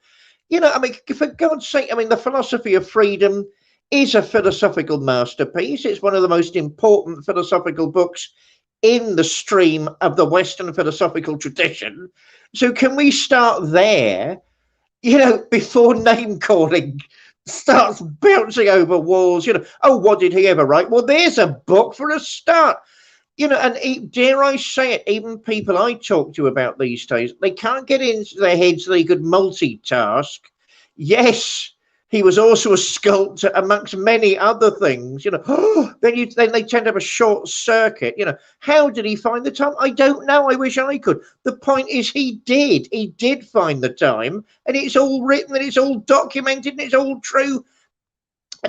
You know, I mean, for God's sake, I mean, the philosophy of freedom is a philosophical masterpiece. It's one of the most important philosophical books in the stream of the Western philosophical tradition. So can we start there, you know, before name calling starts bouncing over walls? You know, oh, what did he ever write? Well, there's a book for a start. You know, and dare I say it, even people I talk to about these days, they can't get into their heads they could multitask. Yes, he was also a sculptor amongst many other things. You know, then they tend to have a short circuit. You know, how did he find the time? I don't know. I wish I could. The point is, he did. He did find the time, and it's all written, and it's all documented, and it's all true.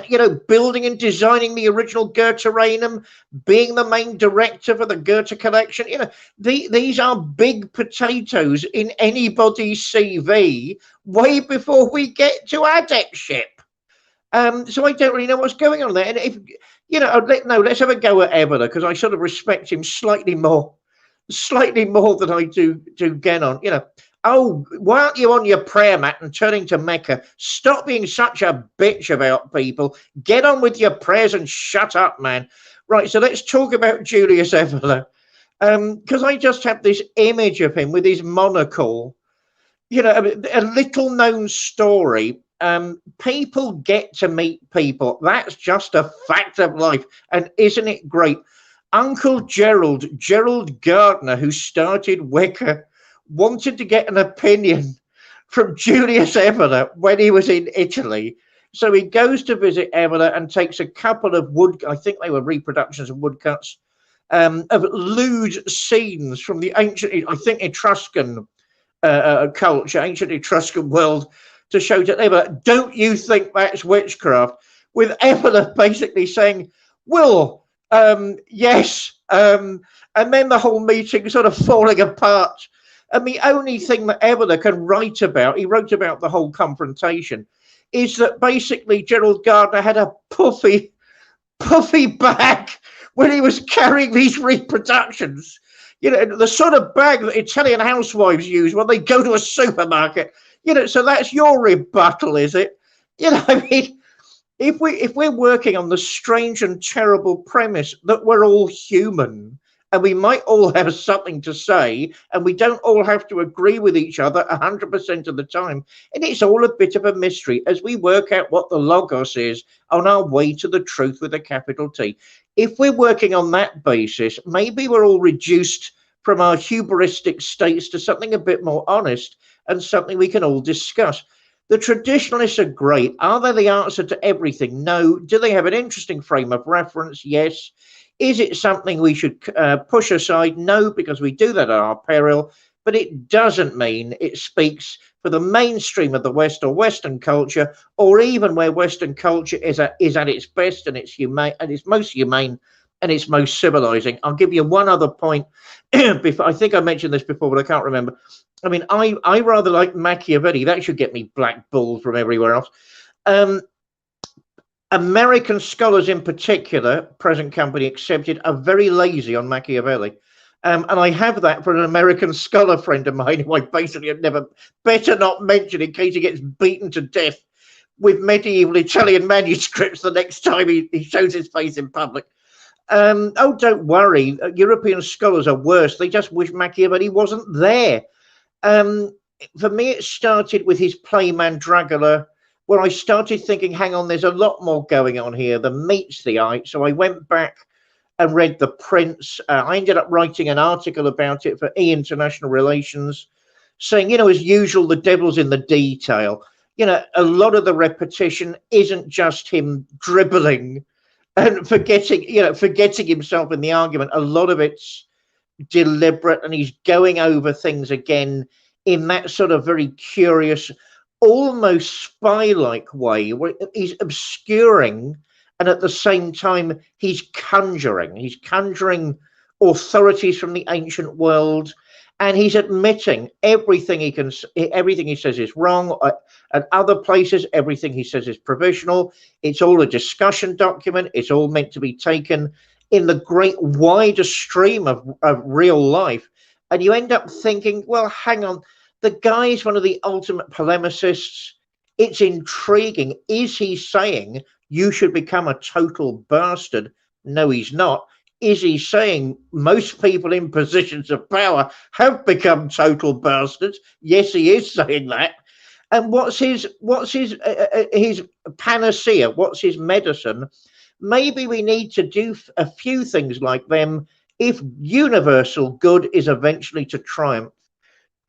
You know, building and designing the original Goetheanum, being the main director for the Goethe collection. You know, these are big potatoes in anybody's CV way before we get to adeptship. So I don't really know what's going on there. And if, you know, let's have a go at Eberle, because I sort of respect him slightly more than I do Genon. You know, oh, why aren't you on your prayer mat and turning to Mecca? Stop being such a bitch about people. Get on with your prayers and shut up, man. Right, so let's talk about Julius Eberle. Because I just have this image of him with his monocle. You know, a little known story. People get to meet people. That's just a fact of life. And isn't it great? Uncle Gerald Gardner, who started Wicca, wanted to get an opinion from Julius Eberle when he was in Italy. So he goes to visit Eberle and takes a couple of I think they were reproductions of woodcuts, of lewd scenes from the ancient, I think, Etruscan culture, ancient Etruscan world, to show to Eberle, don't you think that's witchcraft? With Eberle basically saying, well, yes, and then the whole meeting sort of falling apart. And the only thing that Eberle can write about, he wrote about the whole confrontation, is that basically Gerald Gardner had a puffy bag when he was carrying these reproductions. You know, the sort of bag that Italian housewives use when they go to a supermarket. You know, so that's your rebuttal, is it? You know, I mean, if we're working on the strange and terrible premise that we're all human and we might all have something to say and we don't all have to agree with each other 100% of the time, and it's all a bit of a mystery as we work out what the logos is on our way to the truth with a capital T. If we're working on that basis, maybe we're all reduced from our hubristic states to something a bit more honest and something we can all discuss. The traditionalists are great. Are they the answer to everything? No. Do they have an interesting frame of reference? Yes. Is it something we should push aside? No, because we do that at our peril. But it doesn't mean it speaks for the mainstream of the West or Western culture, or even where Western culture is at its best and it's humane and it's most humane and it's most civilizing. I'll give you one other point. Before, I think I mentioned this before, but I can't remember. I mean, I rather like Machiavelli. That should get me blackballed from everywhere else. American scholars in particular, present company accepted, are very lazy on Machiavelli. And I have that for an American scholar friend of mine who I basically have never, better not mention in case he gets beaten to death with medieval Italian manuscripts the next time he shows his face in public. Oh, don't worry. European scholars are worse. They just wish Machiavelli wasn't there. For me, it started with his play Mandragola, where I started thinking, hang on, there's a lot more going on here than meets the eye. So I went back and read The Prince. I ended up writing an article about it for International Relations, saying, you know, as usual, the devil's in the detail. You know, a lot of the repetition isn't just him dribbling and forgetting himself in the argument. A lot of it's deliberate, and he's going over things again in that sort of very curious, almost spy-like way, where he's obscuring and at the same time he's conjuring authorities from the ancient world and he's admitting everything he says is wrong. At other places, everything he says is provisional. It's all a discussion document. It's all meant to be taken in the great wider stream of real life. And you end up thinking, well, hang on, the guy is one of the ultimate polemicists. It's intriguing. Is he saying you should become a total bastard? No, he's not. Is he saying most people in positions of power have become total bastards? Yes, he is saying that. And what's his panacea? What's his medicine? Maybe we need to do a few things like them if universal good is eventually to triumph.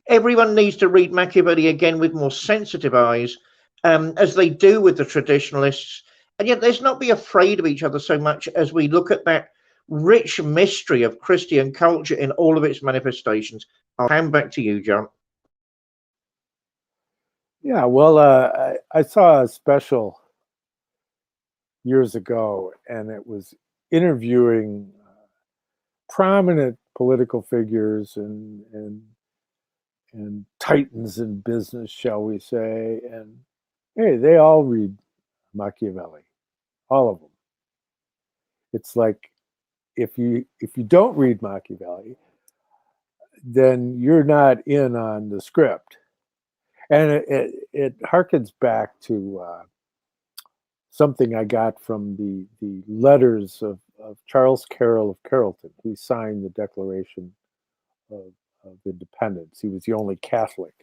Everyone needs to read Machiavelli again with more sensitive eyes, as they do with the traditionalists. And yet let's not be afraid of each other so much as we look at that rich mystery of Christian culture in all of its manifestations. I'll hand back to you, John. Yeah, well, I saw a special years ago, and it was interviewing prominent political figures and titans in business, shall we say, and hey, they all read Machiavelli, all of them. It's like if you don't read Machiavelli, then you're not in on the script, and it harkens back to something I got from the letters of Charles Carroll of Carrollton. He signed the Declaration of Independence. He was the only Catholic.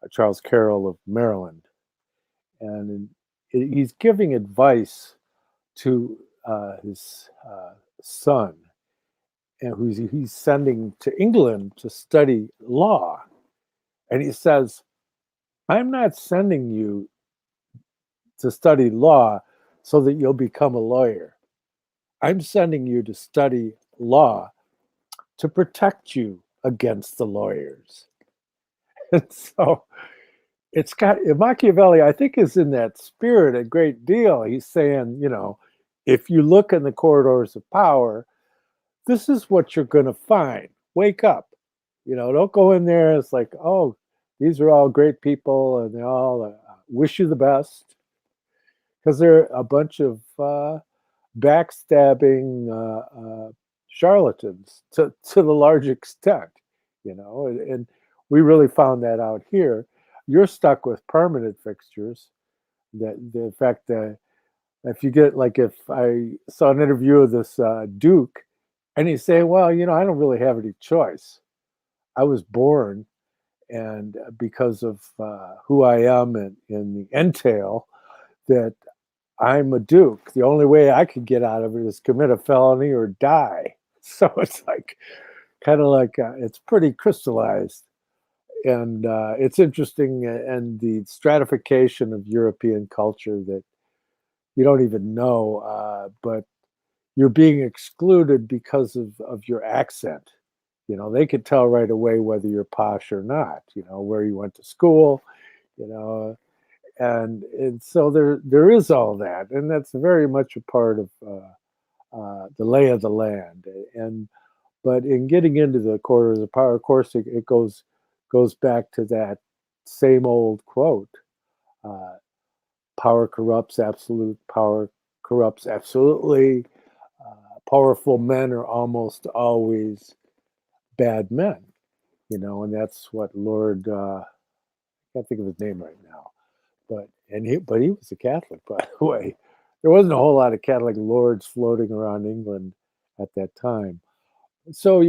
Charles Carroll of Maryland, and he's giving advice to his son, and who he's sending to England to study law. And he says, I'm not sending you to study law so that you'll become a lawyer. I'm sending you to study law to protect you against the lawyers. And so it's got Machiavelli, I think, is in that spirit a great deal. He's saying, if you look in the corridors of power, this is what you're going to find. Wake up. Don't go in there. It's like, oh, these are all great people and they all wish you the best. Because they're a bunch of backstabbing charlatans to the large extent, and we really found that out here. You're stuck with permanent fixtures. That the fact that if you get, like, if I saw an interview of this Duke, and he's saying, well, I don't really have any choice. I was born, and because of who I am and in the entail, that I'm a Duke. The only way I could get out of it is commit a felony or die. So it's like, kind of like, it's pretty crystallized. And it's interesting, and the stratification of European culture that you don't even know, but you're being excluded because of your accent. They could tell right away whether you're posh or not, where you went to school, and so there is all that, and that's very much a part of the lay of the land. But in getting into the corridors of power, of course, it goes back to that same old quote: "Power corrupts. Absolute power corrupts absolutely. Powerful men are almost always bad men." And that's what Lord. I can't think of his name right now. But he was a Catholic, by the way. There wasn't a whole lot of Catholic lords floating around England at that time. So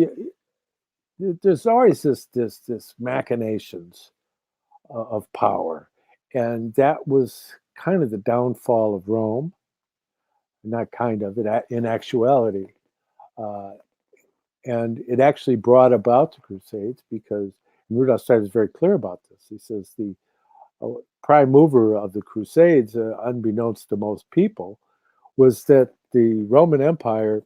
there's always this machinations of power, and that was kind of the downfall of Rome. Not kind of, in actuality, and it actually brought about the Crusades, because Rudolf Steiner is very clear about this. He says the prime mover of the Crusades, unbeknownst to most people, was that the Roman Empire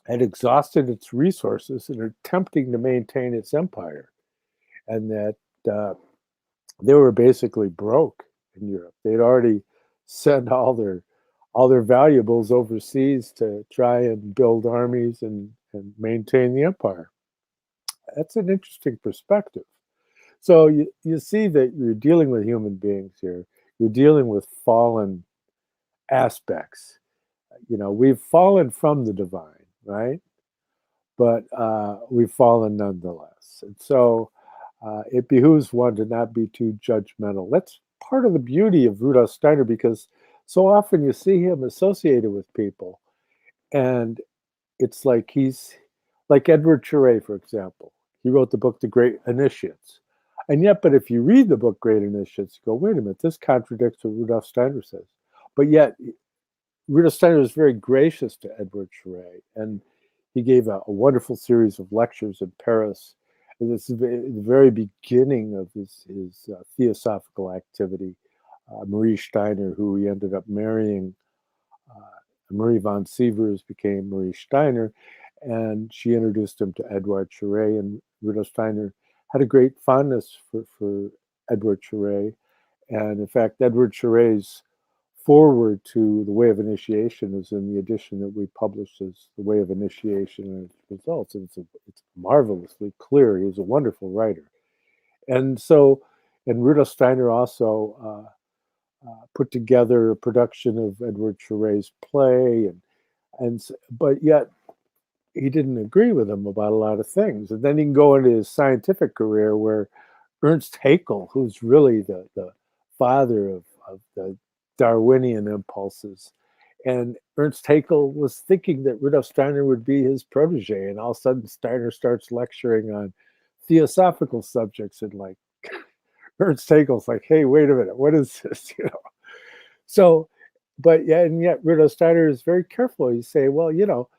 had exhausted its resources in attempting to maintain its empire, and that they were basically broke in Europe. They'd already sent all their valuables overseas to try and build armies and maintain the empire. That's an interesting perspective. So you see that you're dealing with human beings here. You're dealing with fallen aspects. We've fallen from the divine, right? But we've fallen nonetheless. And so it behooves one to not be too judgmental. That's part of the beauty of Rudolf Steiner, because so often you see him associated with people, and it's like he's like Edward Ture, for example. He wrote the book The Great Initiates. And yet, but if you read the book Great Initiates, you go, wait a minute, this contradicts what Rudolf Steiner says. But yet, Rudolf Steiner was very gracious to Edward Ture, and he gave a wonderful series of lectures in Paris. And this is the very beginning of his theosophical activity. Marie Steiner, who he ended up marrying, Marie von Sievers became Marie Steiner, and she introduced him to Edward Ture, and Rudolf Steiner had a great fondness for Edward Ture. And in fact, Edward Ture's foreword to The Way of Initiation is in the edition that we published as The Way of Initiation and its results. And it's marvelously clear. He's a wonderful writer. And Rudolf Steiner also put together a production of Edward Ture's play, but yet he didn't agree with him about a lot of things. And then he can go into his scientific career, where Ernst Haeckel, who's really the father of the Darwinian impulses, and Ernst Haeckel was thinking that Rudolf Steiner would be his protege, and all of a sudden Steiner starts lecturing on theosophical subjects, and like Ernst Haeckel's like, hey, wait a minute, what is this? So, but yeah, and yet Rudolf Steiner is very careful. He say, well,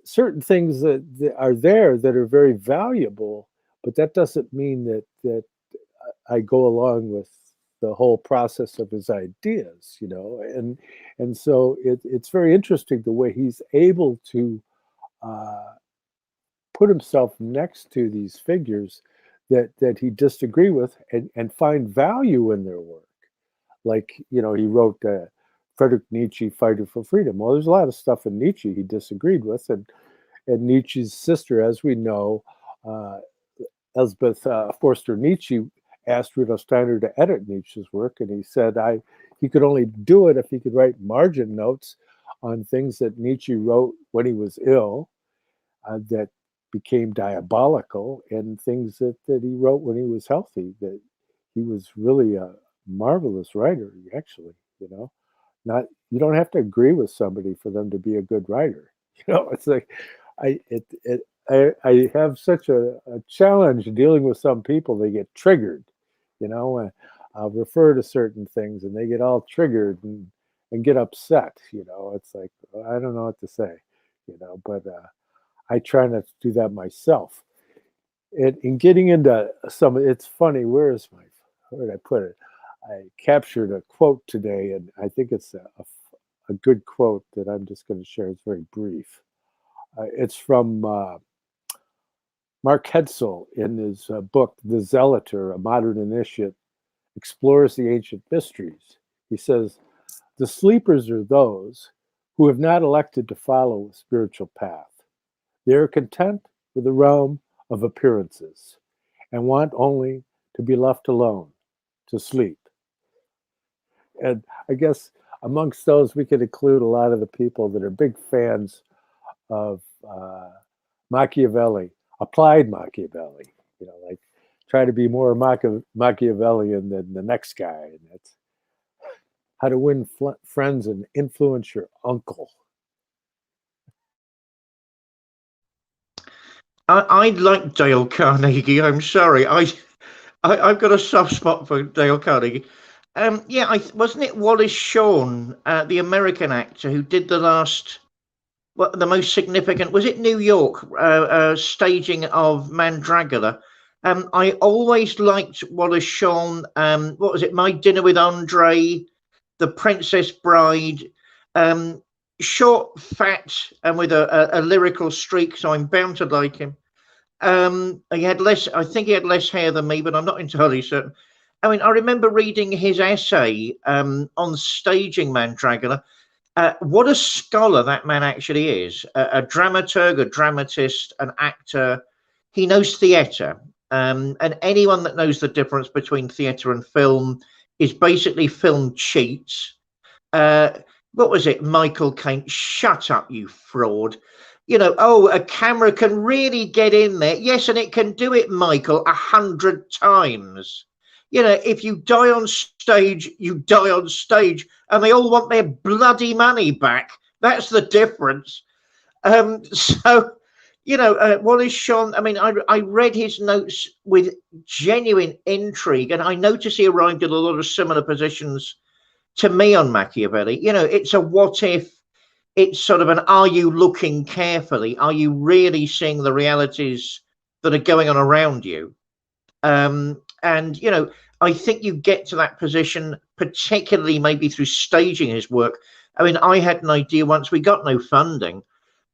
certain things that are there that are very valuable, but that doesn't mean that I go along with the whole process of his ideas, and so it's very interesting the way he's able to put himself next to these figures that he disagree with, and find value in their work. Like, he wrote Friedrich Nietzsche, Fighter for Freedom. Well, there's a lot of stuff in Nietzsche he disagreed with, and Nietzsche's sister, as we know, Elizabeth Forster Nietzsche, asked Rudolf Steiner to edit Nietzsche's work, and he said he could only do it if he could write margin notes on things that Nietzsche wrote when he was ill that became diabolical, and things that he wrote when he was healthy. That he was really a marvelous writer, actually. Not, you don't have to agree with somebody for them to be a good writer. It's like I have such a challenge dealing with some people. They get triggered, I'll refer to certain things and they get all triggered and get upset. It's like, I don't know what to say, but I try not to do that myself. In getting into it's funny, where did I put it? I captured a quote today, and I think it's a good quote that I'm just going to share. It's very brief. It's from Mark Hetzel in his book, The Zealoter, A Modern Initiate, explores the ancient mysteries. He says, the sleepers are those who have not elected to follow a spiritual path. They are content with the realm of appearances and want only to be left alone, to sleep. And I guess amongst those, we could include a lot of the people that are big fans of Machiavelli, applied Machiavelli, like try to be more Machiavellian than the next guy. And that's how to win friends and influence your uncle. I like Dale Carnegie. I'm sorry. I've got a soft spot for Dale Carnegie. Wasn't it Wallace Shawn, the American actor who did the most significant, was it New York staging of Mandragora? I always liked Wallace Shawn. What was it? My Dinner with Andre, The Princess Bride. Short, fat, and with a lyrical streak, so I'm bound to like him. He had less. I think he had less hair than me, but I'm not entirely certain. I mean, I remember reading his essay on staging Mandragora. What a scholar that man actually is. A dramaturg, a dramatist, an actor. he knows theatre. And anyone that knows the difference between theatre and film is basically film cheats. What was it? Michael Caine, shut up, you fraud. You know, oh, a camera can really get in there. Yes, and it can do it, Michael, 100 times. You know, if you die on stage, you die on stage, and they all want their bloody money back. That's the difference. So, you know, what is Sean? I mean, I read his notes with genuine intrigue, and I noticed he arrived at a lot of similar positions to me on Machiavelli. You know, it's a what if, it's sort of an are you looking carefully? Are you really seeing the realities that are going on around you? And, you know, I think you get to that position, particularly maybe through staging his work. I mean, I had an idea once, we got no funding,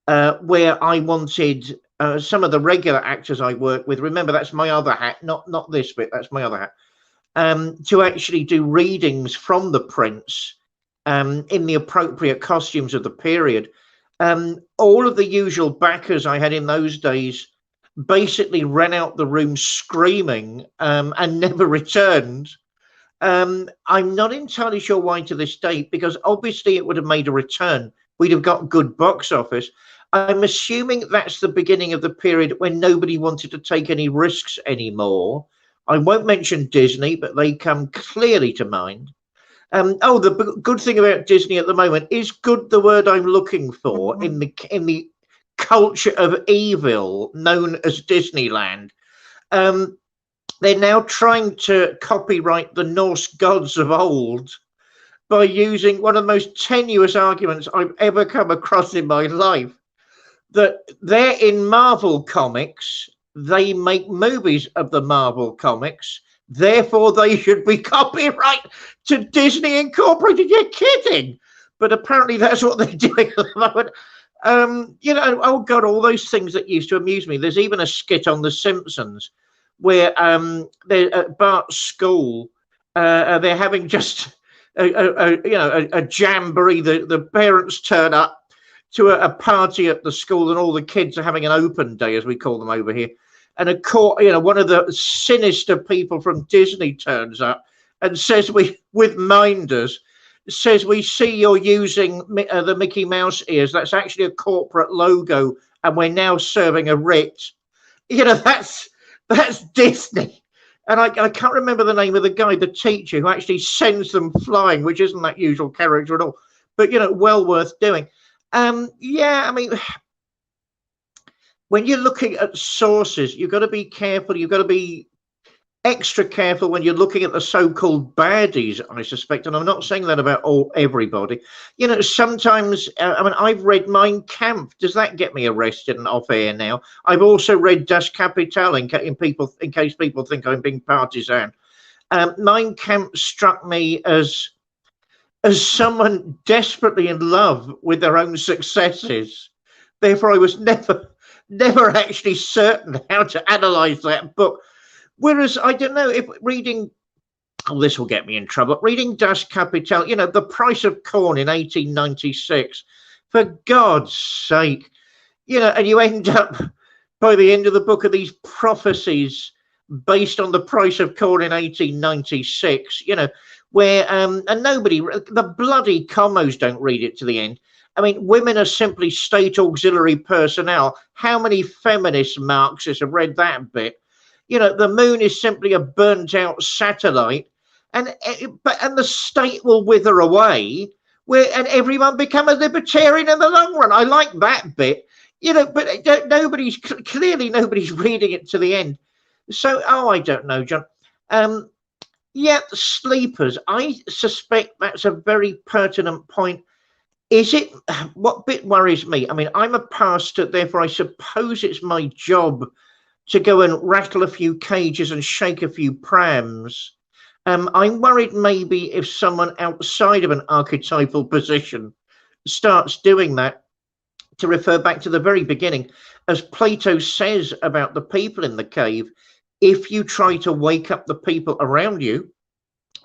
where I wanted some of the regular actors I work with, remember that's my other hat, not this bit, that's my other hat, to actually do readings from the prints in the appropriate costumes of the period. All of the usual backers I had in those days basically ran out the room screaming and never returned. I'm not entirely sure why to this day, because obviously it would have made a return. We'd have got good box office. I'm assuming that's the beginning of the period when nobody wanted to take any risks anymore. I won't mention Disney, but they come clearly to mind. Oh, the good thing about Disney at the moment is good the word I'm looking for in the culture of evil known as Disneyland. They're now trying to copyright the Norse gods of old by using one of the most tenuous arguments I've ever come across in my life, that they're in Marvel comics, they make movies of the Marvel comics, therefore they should be copyright to Disney Incorporated. You're kidding. But apparently that's what they're doing at the moment. You know, oh God, all those things that used to amuse me. There's even a skit on The Simpsons where they're at Bart's school, they're having just a jamboree. The parents turn up to a party at the school, and all the kids are having an open day, as we call them over here. And one of the sinister people from Disney turns up and says, with minders, says, we see you're using the Mickey Mouse ears. That's actually a corporate logo, and we're now serving a writ. You know, that's Disney. And I can't remember the name of the guy, the teacher, who actually sends them flying, which isn't that usual character at all. But, you know, well worth doing. Yeah, I mean, when you're looking at sources, you've got to be careful. You've got to be extra careful when you're looking at the so-called baddies, I suspect. And I'm not saying that about everybody. You know, sometimes, I mean, I've read Mein Kampf. Does that get me arrested and off air now? I've also read Das Kapital in case people think I'm being partisan. Mein Kampf struck me as someone desperately in love with their own successes. Therefore, I was never actually certain how to analyze that book. Whereas, I don't know, if reading, this will get me in trouble, reading Das Kapital, you know, The Price of Corn in 1896, for God's sake, you know, and you end up, by the end of the book, of these prophecies based on the price of corn in 1896, you know, where, and nobody, the bloody commos don't read it to the end. I mean, women are simply state auxiliary personnel. How many feminist Marxists have read that bit? You know, the moon is simply a burnt out satellite, and the state will wither away, and everyone become a libertarian in the long run. I like that bit, you know, but nobody's reading it to the end. So, I don't know, John. Yeah, sleepers. I suspect that's a very pertinent point. Is it? What bit worries me? I mean, I'm a pastor, therefore I suppose it's my job to go and rattle a few cages and shake a few prams. I'm worried maybe if someone outside of an archetypal position starts doing that, to refer back to the very beginning, as Plato says about the people in the cave, if you try to wake up the people around you,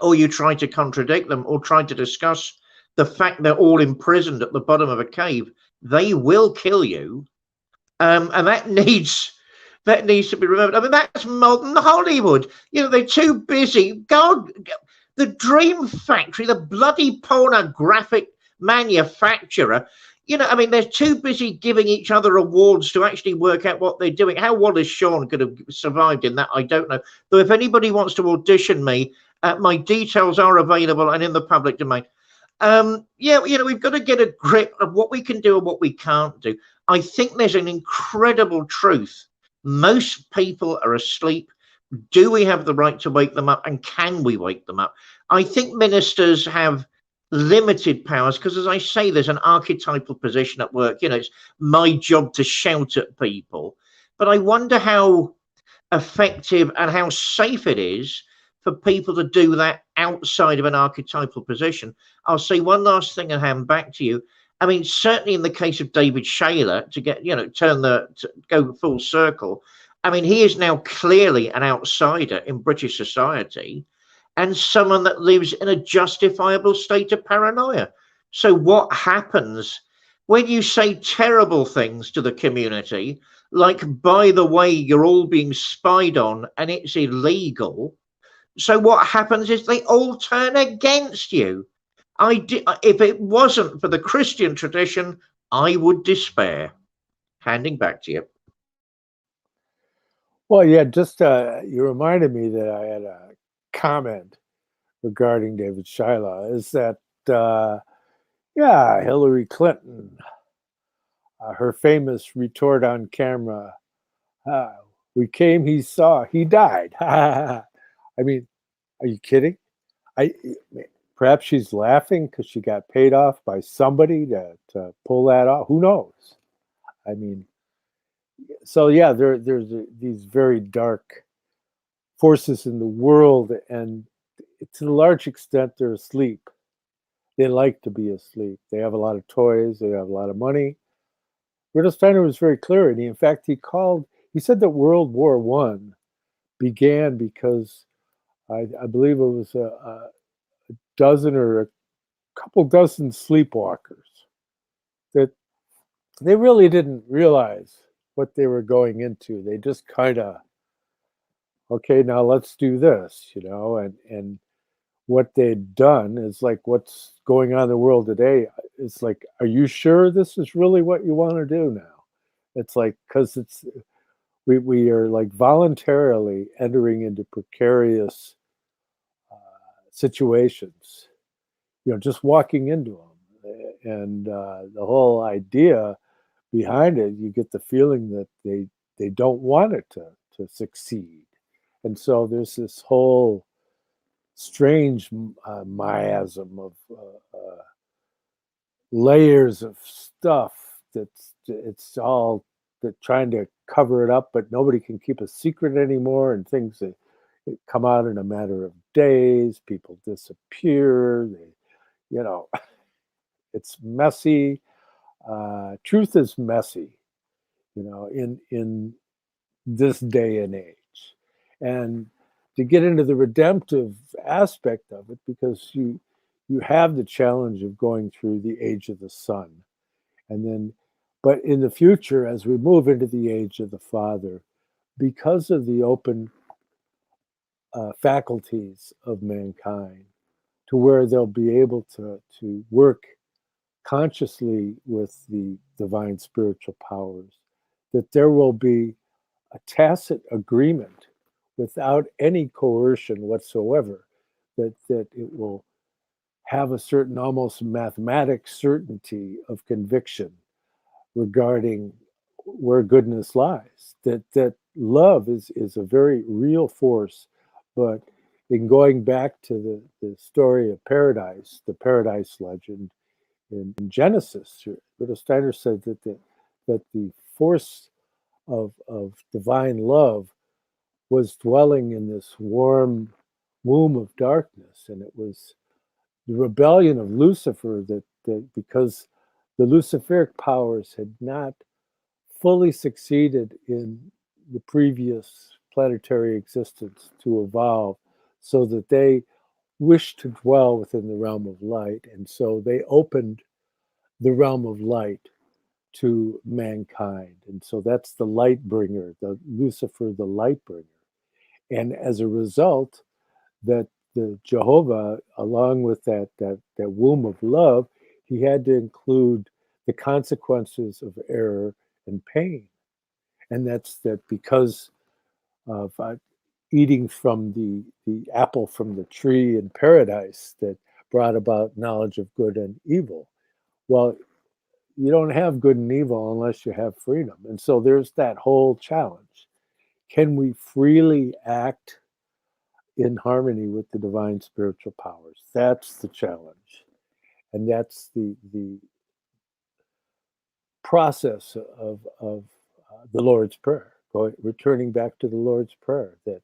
or you try to contradict them, or try to discuss the fact they're all imprisoned at the bottom of a cave, they will kill you. And that needs that needs to be remembered. I mean, that's modern Hollywood. You know, they're too busy. God, the Dream Factory, the bloody pornographic manufacturer. You know, I mean, they're too busy giving each other awards to actually work out what they're doing. How Wallace Shawn could have survived in that, I don't know. Though if anybody wants to audition me, my details are available and in the public domain. Yeah, you know, we've got to get a grip of what we can do and what we can't do. I think there's an incredible truth. Most people are asleep. Do we have the right to wake them up, and can we wake them up? I think ministers have limited powers because, as I say, there's an archetypal position at work. You know, it's my job to shout at people. But I wonder how effective and how safe it is for people to do that outside of an archetypal position. I'll say one last thing and hand back to you. I mean, certainly in the case of David Shayler, to get, you know, to go full circle, I mean, he is now clearly an outsider in British society and someone that lives in a justifiable state of paranoia. So what happens when you say terrible things to the community, like, by the way, you're all being spied on and it's illegal? So what happens is they all turn against you. If it wasn't for the Christian tradition, I would despair. Handing back to you. Well, yeah, just you reminded me that I had a comment regarding David Shayler. Is that yeah, Hillary Clinton, her famous retort on camera, "We came, he saw, he died." I mean, are you kidding? Perhaps she's laughing because she got paid off by somebody to pull that off. Who knows? I mean, so yeah, there's these very dark forces in the world, and to a large extent, they're asleep. They like to be asleep. They have a lot of toys. They have a lot of money. Rudolf Steiner was very clear, and in fact, he said that World War I began because I believe it was a dozen or a couple dozen sleepwalkers that they really didn't realize what they were going into. They just kind of, okay, now let's do this, you know, and what they'd done is like what's going on in the world today. It's like, are you sure this is really what you want to do now? It's like, because we are like voluntarily entering into precarious situations, you know, just walking into them. And the whole idea behind it, you get the feeling that they don't want it to succeed. And so there's this whole strange miasm of layers of stuff it's all that trying to cover it up, but nobody can keep a secret anymore, and things that come out in a matter of days. People disappear. You know, it's messy. Truth is messy, you know, in this day and age. And to get into the redemptive aspect of it, because you have the challenge of going through the age of the Son. And then, but in the future, as we move into the age of the Father, because of the open faculties of mankind, to where they'll be able to work consciously with the divine spiritual powers, that there will be a tacit agreement without any coercion whatsoever, that it will have a certain almost mathematic certainty of conviction regarding where goodness lies, that love is a very real force. But in going back to the story of paradise, the paradise legend in Genesis, Rudolf Steiner said that the force of divine love was dwelling in this warm womb of darkness, and it was the rebellion of Lucifer that because the Luciferic powers had not fully succeeded in the previous planetary existence to evolve, so that they wished to dwell within the realm of light, and so they opened the realm of light to mankind. And so that's the light bringer, the Lucifer, the light bringer. And as a result, that the Jehovah, along with that womb of love, he had to include the consequences of error and pain. And that's that because of eating from the apple from the tree in paradise that brought about knowledge of good and evil. Well, you don't have good and evil unless you have freedom. And so there's that whole challenge. Can we freely act in harmony with the divine spiritual powers? That's the challenge. And that's the process of the Lord's Prayer, returning back to the Lord's Prayer, that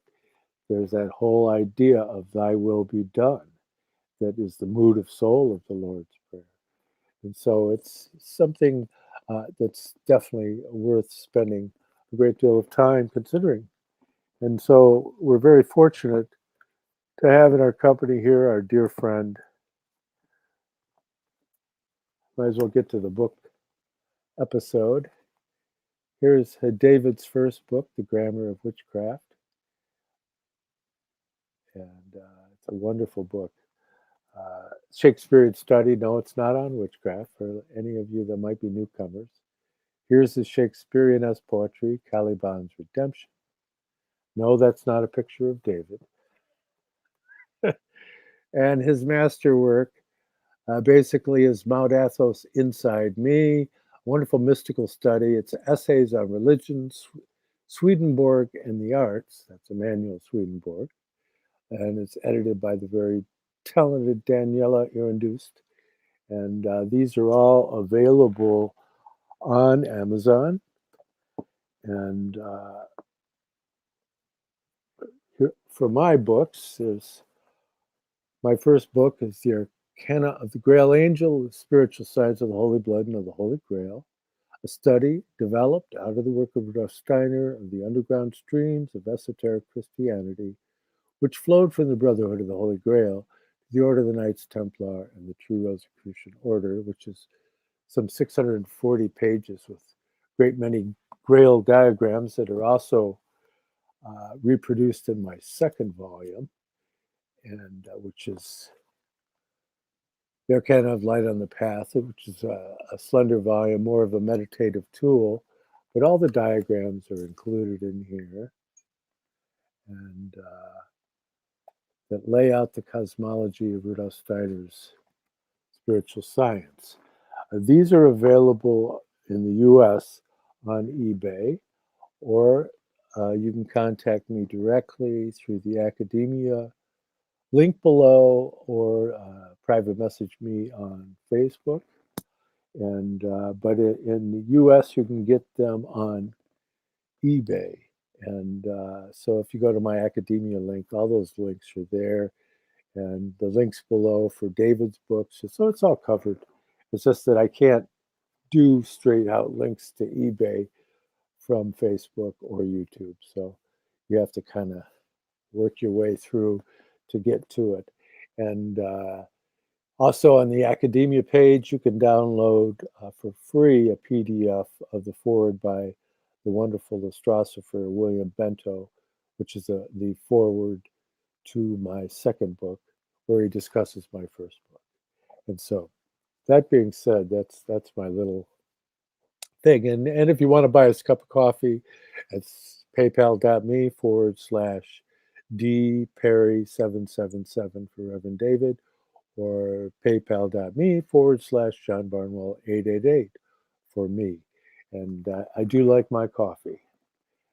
there's that whole idea of thy will be done that is the mood of soul of the Lord's Prayer. And so it's something that's definitely worth spending a great deal of time considering. And so we're very fortunate to have in our company here our dear friend. Might as well get to the book episode. Here's David's first book, The Grammar of Witchcraft. And it's a wonderful book. Shakespearean study. No, it's not on witchcraft for any of you that might be newcomers. Here's the Shakespearean-esque poetry, Caliban's Redemption. No, that's not a picture of David. And his masterwork basically is Mount Athos Inside Me, a wonderful mystical study. It's essays on religion, Swedenborg and the Arts. That's Emanuel Swedenborg. And it's edited by the very talented Daniela Irandust. And these are all available on Amazon. And here, for my books, my first book is The Arcana of the Grail Angel, the Spiritual Science of the Holy Blood and of the Holy Grail, a study developed out of the work of Rudolf Steiner of the underground streams of esoteric Christianity, which flowed from the Brotherhood of the Holy Grail to the Order of the Knights Templar and the True Rosicrucian Order, which is some 640 pages with a great many Grail diagrams that are also reproduced in my second volume, and which is The Arcana of Light on the Path, which is a slender volume, more of a meditative tool, but all the diagrams are included in here, and that lay out the cosmology of Rudolf Steiner's spiritual science. These are available in the US on eBay, or you can contact me directly through the academia link below, or private message me on Facebook. And but in the US, you can get them on eBay. And so if you go to my academia link, all those links are there, and the links below for David's books. So it's all covered. It's just that I can't do straight out links to eBay from Facebook or YouTube. So you have to kind of work your way through to get to it. And also on the academia page, you can download for free a PDF of the foreword by the wonderful astrosopher William Bento, which is the foreword to my second book, where he discusses my first book. And so, that being said, that's my little thing. And if you want to buy us a cup of coffee, it's paypal.me/dperry777 for Reverend David, or paypal.me/John Barnwell 888 for me. And I do like my coffee,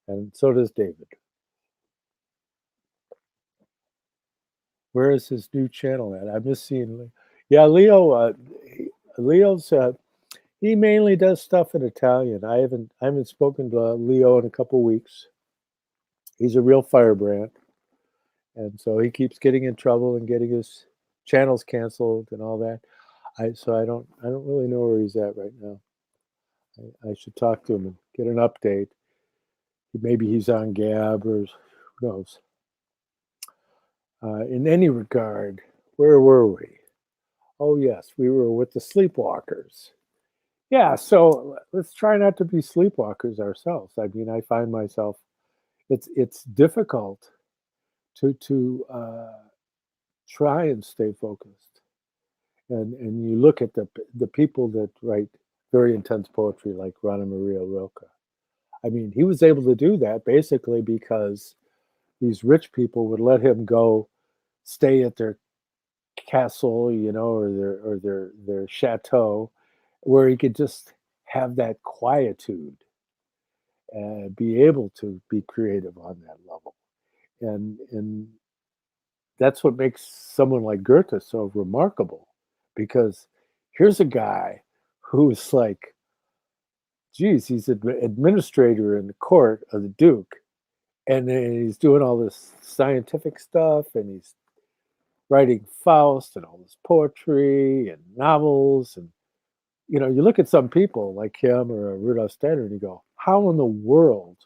and so does David. Where is his new channel at? I miss seeing. Yeah, Leo. Leo's. He mainly does stuff in Italian. I haven't spoken to Leo in a couple of weeks. He's a real firebrand, and so he keeps getting in trouble and getting his channels canceled and all that. So I don't really know where he's at right now. I should talk to him and get an update. Maybe he's on Gab, or who knows. In any regard, where were we? Oh yes, we were with the Sleepwalkers. Yeah, so let's try not to be sleepwalkers ourselves. I mean, I find myself it's difficult to try and stay focused. And you look at the people that write very intense poetry like Rana Maria Rilke. I mean, he was able to do that basically because these rich people would let him go stay at their castle, you know, or their chateau, where he could just have that quietude and be able to be creative on that level. And that's what makes someone like Goethe so remarkable, because here's a guy who's like, geez, he's an administrator in the court of the Duke, and then he's doing all this scientific stuff, and he's writing Faust and all this poetry and novels. And you know, you look at some people like him or Rudolf Steiner, and you go, how in the world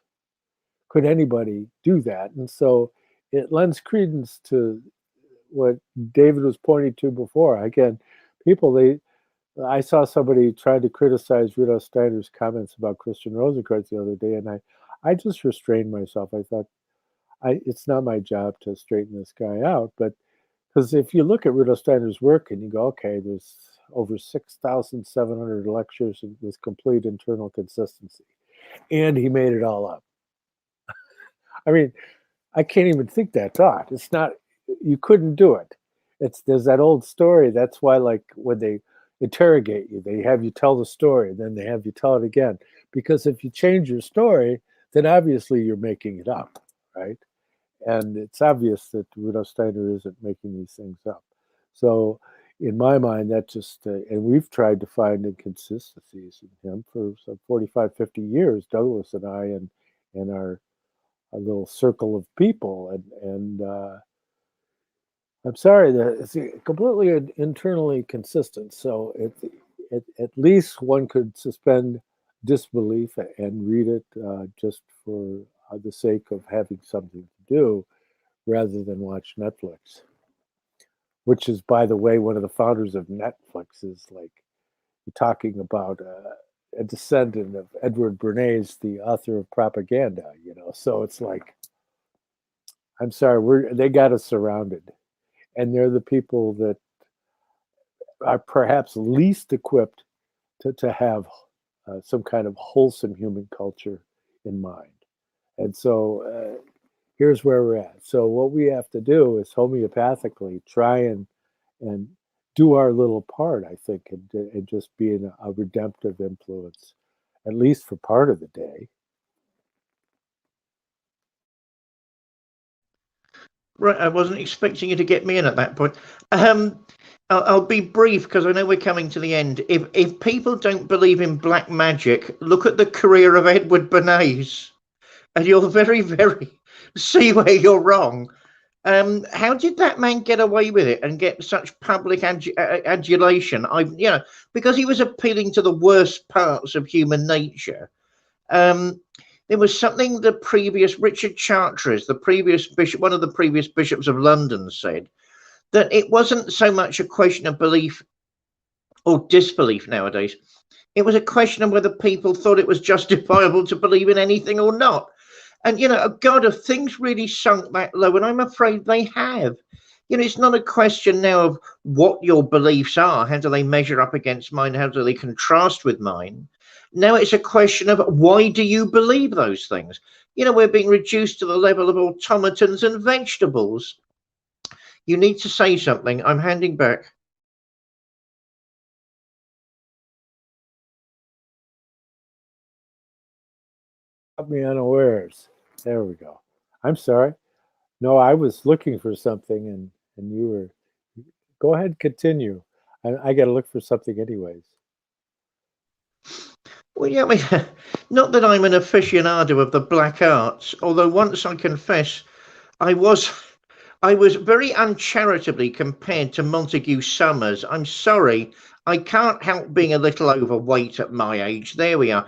could anybody do that? And so it lends credence to what David was pointing to before. Again, I saw somebody trying to criticize Rudolf Steiner's comments about Christian Rosenkreuz the other day, and I just restrained myself. I thought, it's not my job to straighten this guy out. But because if you look at Rudolf Steiner's work and you go, okay, there's over 6,700 lectures with complete internal consistency, and he made it all up. I mean, I can't even think that thought. It's not, you couldn't do it. There's that old story. That's why, like, when they interrogate you, they have you tell the story, then they have you tell it again. Because if you change your story, then obviously you're making it up, right? And it's obvious that Rudolf Steiner isn't making these things up. So in my mind, that just, and we've tried to find inconsistencies in him for some 45, 50 years, Douglas and I, and our a little circle of people. And I'm sorry that it's completely internally consistent. So at least one could suspend disbelief and read it just for the sake of having something to do, rather than watch Netflix, which is, by the way, one of the founders of Netflix is like talking about a descendant of Edward Bernays, the author of Propaganda, you know. So it's like, I'm sorry, they got us surrounded. And they're the people that are perhaps least equipped to have some kind of wholesome human culture in mind. And so here's where we're at. So what we have to do is homeopathically try and do our little part, I think, and just be a redemptive influence, at least for part of the day. Right, I wasn't expecting you to get me in at that point. I'll be brief because I know we're coming to the end. If people don't believe in black magic, look at the career of Edward Bernays, and you'll very, very see where you're wrong. How did that man get away with it and get such public adulation? Because he was appealing to the worst parts of human nature. There was something the previous Richard Chartres, the previous bishop, one of the previous bishops of London, said, that it wasn't so much a question of belief or disbelief nowadays. It was a question of whether people thought it was justifiable to believe in anything or not. And, God, have things really sunk that low? And I'm afraid they have. It's not a question now of what your beliefs are. How do they measure up against mine? How do they contrast with mine? Now it's a question of, why do you believe those things? We're being reduced to the level of automatons and vegetables. You need to say something. I'm handing back. Caught me unawares. There we go. I'm sorry. No, I was looking for something, and you were. Go ahead, continue. I got to look for something anyways. Well, yeah, I mean, not that I'm an aficionado of the black arts, although once I confess, I was very uncharitably compared to Montague Summers. I'm sorry, I can't help being a little overweight at my age. There we are.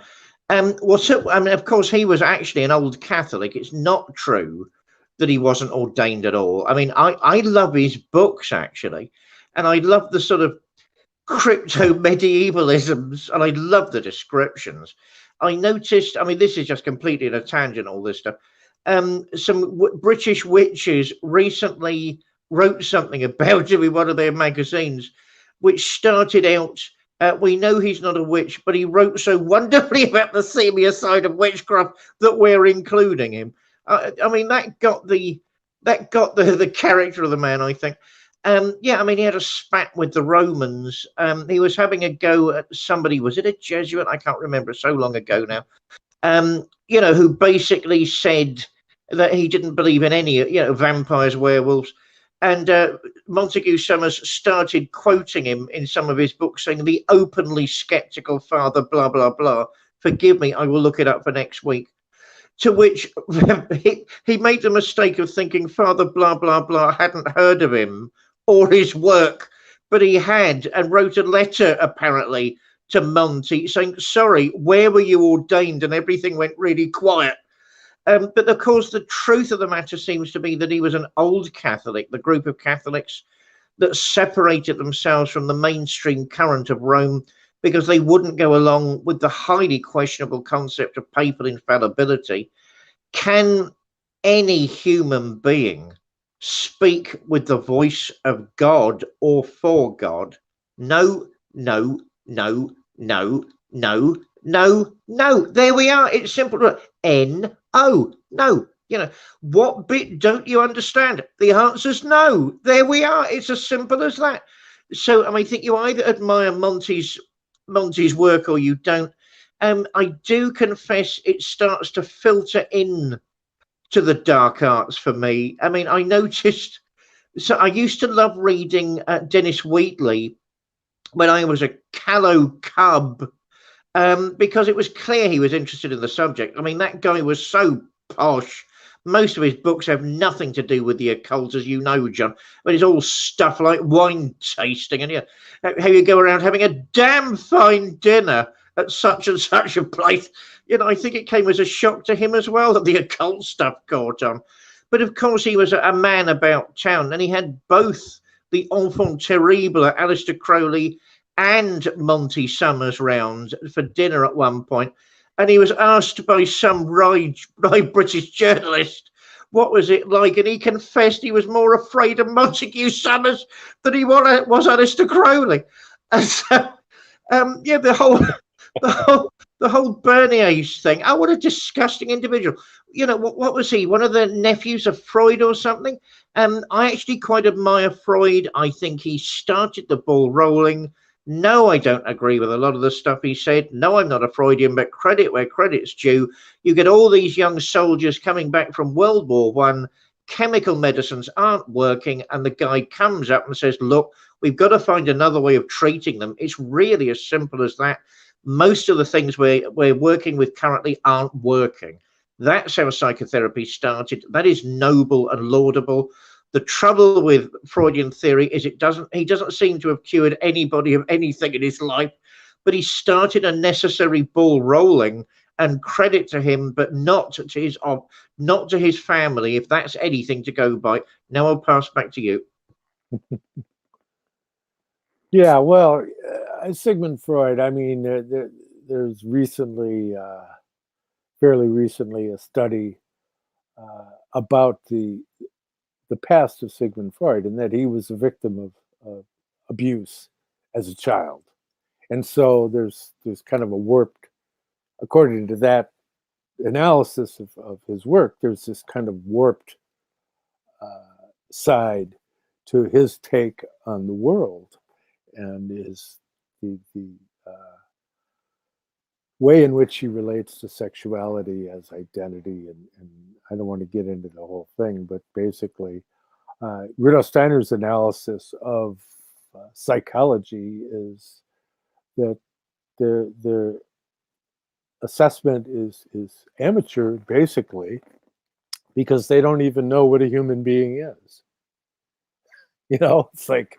Of course, he was actually an old Catholic. It's not true that he wasn't ordained at all. I mean, I love his books, actually, and I love the sort of crypto-medievalisms, and I love the descriptions. I noticed, I mean, this is just completely in a tangent, all this stuff. Some British witches recently wrote something about him in one of their magazines, which started out, we know he's not a witch, but he wrote so wonderfully about the seamier side of witchcraft that we're including him. I mean, that got the character of the man, I think. Yeah, I mean, he had a spat with the Romans. He was having a go at somebody. Was it a Jesuit? I can't remember. So long ago now. You know, who basically said that he didn't believe in any, vampires, werewolves. And Montague Summers started quoting him in some of his books, saying, "The openly skeptical father, blah, blah, blah. Forgive me, I will look it up for next week." To which he made the mistake of thinking Father blah, blah, blah hadn't heard of him or his work, but he had, and wrote a letter apparently to Monty saying, "Sorry, where were you ordained?" And everything went really quiet. But of course, the truth of the matter seems to be that he was an old Catholic, the group of Catholics that separated themselves from the mainstream current of Rome because they wouldn't go along with the highly questionable concept of papal infallibility. Can any human being speak with the voice of God or for God? No, no, no, no, no, no, no. There we are. It's simple. N-O. No. You know, what bit don't you understand? The answer's no. There we are. It's as simple as that. So I think you either admire Monty's work or you don't. I do confess it starts to filter in to the dark arts for me. I mean, I noticed. So I used to love reading Dennis Wheatley when I was a callow cub, because it was clear he was interested in the subject. I mean, that guy was so posh. Most of his books have nothing to do with the occult, as you know, John. But it's all stuff like wine tasting and how you go around having a damn fine dinner at such and such a place. I think it came as a shock to him as well that the occult stuff caught on. But of course, he was a man about town, and he had both the enfant terrible at Aleister Crowley and Monty Summers round for dinner at one point. And he was asked by some wry British journalist, what was it like? And he confessed he was more afraid of Montague Summers than he was Aleister Crowley. And so, yeah, the whole Bernier thing. Oh, what a disgusting individual. What was he? One of the nephews of Freud or something? I actually quite admire Freud. I think he started the ball rolling. No, I don't agree with a lot of the stuff he said. No, I'm not a Freudian, but credit where credit's due. You get all these young soldiers coming back from World War One. Chemical medicines aren't working, and the guy comes up and says, look, we've got to find another way of treating them. It's really as simple as that. Most of the things we're working with currently aren't working. That's how psychotherapy started. That is noble and laudable. The trouble with Freudian theory is he doesn't seem to have cured anybody of anything in his life, but he started a necessary ball rolling, and credit to him, but not to his family, if that's anything to go by. Now I'll pass back to you. Yeah, well, Sigmund Freud, I mean, there's fairly recently, a study about the past of Sigmund Freud, and that he was a victim of abuse as a child. And so there's kind of a warped, according to that analysis of his work, there's this kind of warped side to his take on the world, and is the way in which he relates to sexuality as identity. And I don't want to get into the whole thing, but basically Rudolf Steiner's analysis of psychology is that their assessment is amateur, basically, because they don't even know what a human being is. It's like,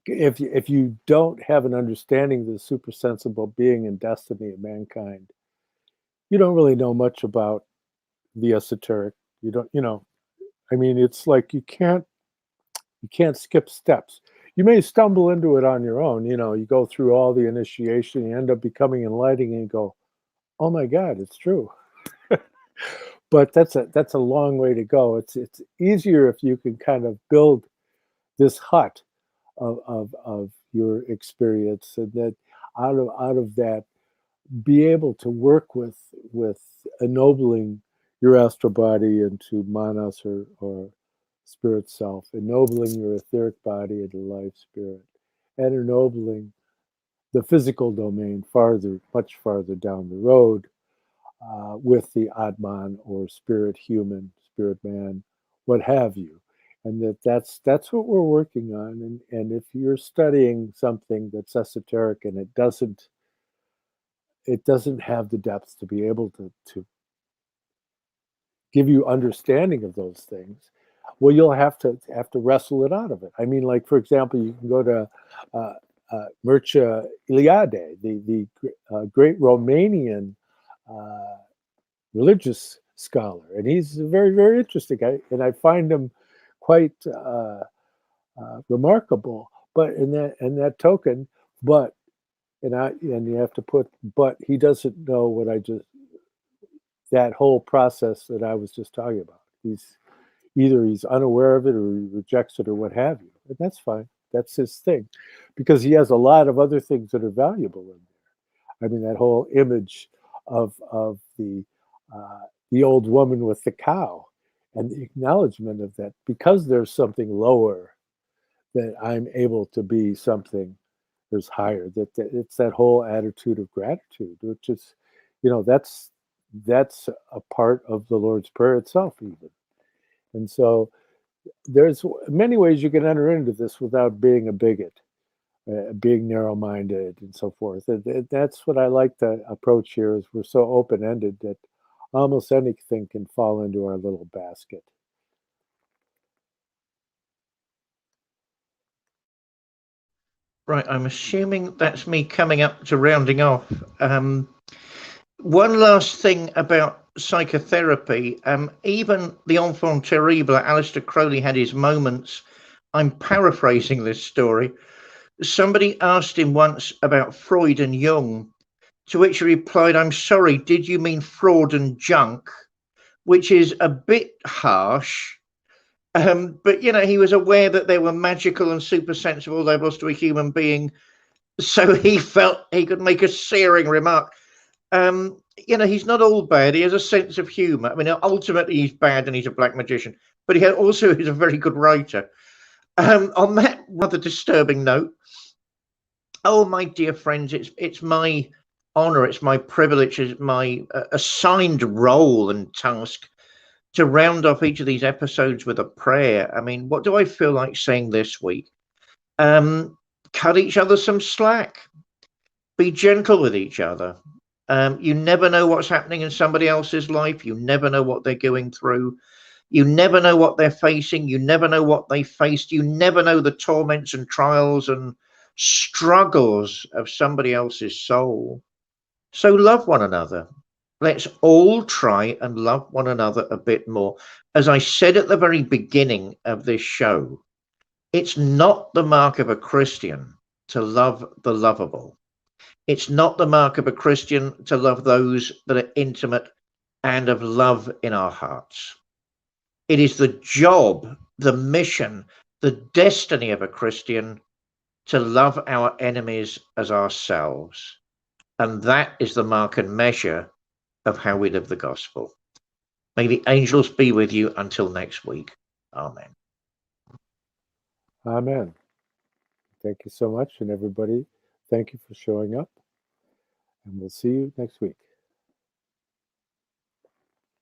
if you don't have an understanding of the supersensible being and destiny of mankind, you don't really know much about the esoteric. You don't, I mean, it's like you can't skip steps. you may stumble into it on your own. You go through all the initiation, you end up becoming enlightened, and you go, oh my God, it's true. But that's a long way to go. It's easier if you can kind of build this hut of your experience, and that out of that, be able to work with ennobling your astral body into manas or spirit self, ennobling your etheric body into life spirit, and ennobling the physical domain much farther down the road, with the Atman or spirit human, spirit man, what have you. And that's what we're working on. And if you're studying something that's esoteric and it doesn't have the depth to be able to give you understanding of those things, well, you'll have to wrestle it out of it. I mean, like, for example, you can go to Mircea Eliade, the great Romanian religious scholar, and he's a very, very interesting guy, and I find him quite remarkable. But in that token, but and you have to put, but he doesn't know what that whole process that I was just talking about. He's unaware of it, or he rejects it, or what have you, and that's fine. That's his thing, because he has a lot of other things that are valuable in there. I mean, that whole image of the old woman with the cow, and the acknowledgement of that, because there's something lower, that I'm able to be something there's higher. That it's that whole attitude of gratitude, which is, that's a part of the Lord's Prayer itself, even. And so there's many ways you can enter into this without being a bigot, being narrow-minded, and so forth. That's what I like to approach here, is we're so open-ended that almost anything can fall into our little basket. Right, I'm assuming that's me coming up to rounding off. One last thing about psychotherapy. Even the enfant terrible, Aleister Crowley, had his moments. I'm paraphrasing this story. Somebody asked him once about Freud and Jung, to which he replied, I'm sorry, did you mean fraud and junk? Which is a bit harsh. But, he was aware that there were magical and super sensible levels to a human being. So he felt he could make a searing remark. He's not all bad. He has a sense of humor. I mean, ultimately he's bad and he's a black magician, but he's a very good writer. On that rather disturbing note, oh, my dear friends, it's my honor, it's my privilege, it's my assigned role and task to round off each of these episodes with a prayer. I mean, what do I feel like saying this week? Cut each other some slack. Be gentle with each other. You never know what's happening in somebody else's life. You never know what they're going through. You never know what they're facing. You never know what they faced. You never know the torments and trials and struggles of somebody else's soul. So love one another. Let's all try and love one another a bit more. As I said at the very beginning of this show, it's not the mark of a Christian to love the lovable. It's not the mark of a Christian to love those that are intimate and of love in our hearts. It is the job, the mission, the destiny of a Christian to love our enemies as ourselves. And that is the mark and measure of how we live the gospel. May the angels be with you until next week. Amen. Amen. Thank you so much, and everybody, thank you for showing up, and we'll see you next week.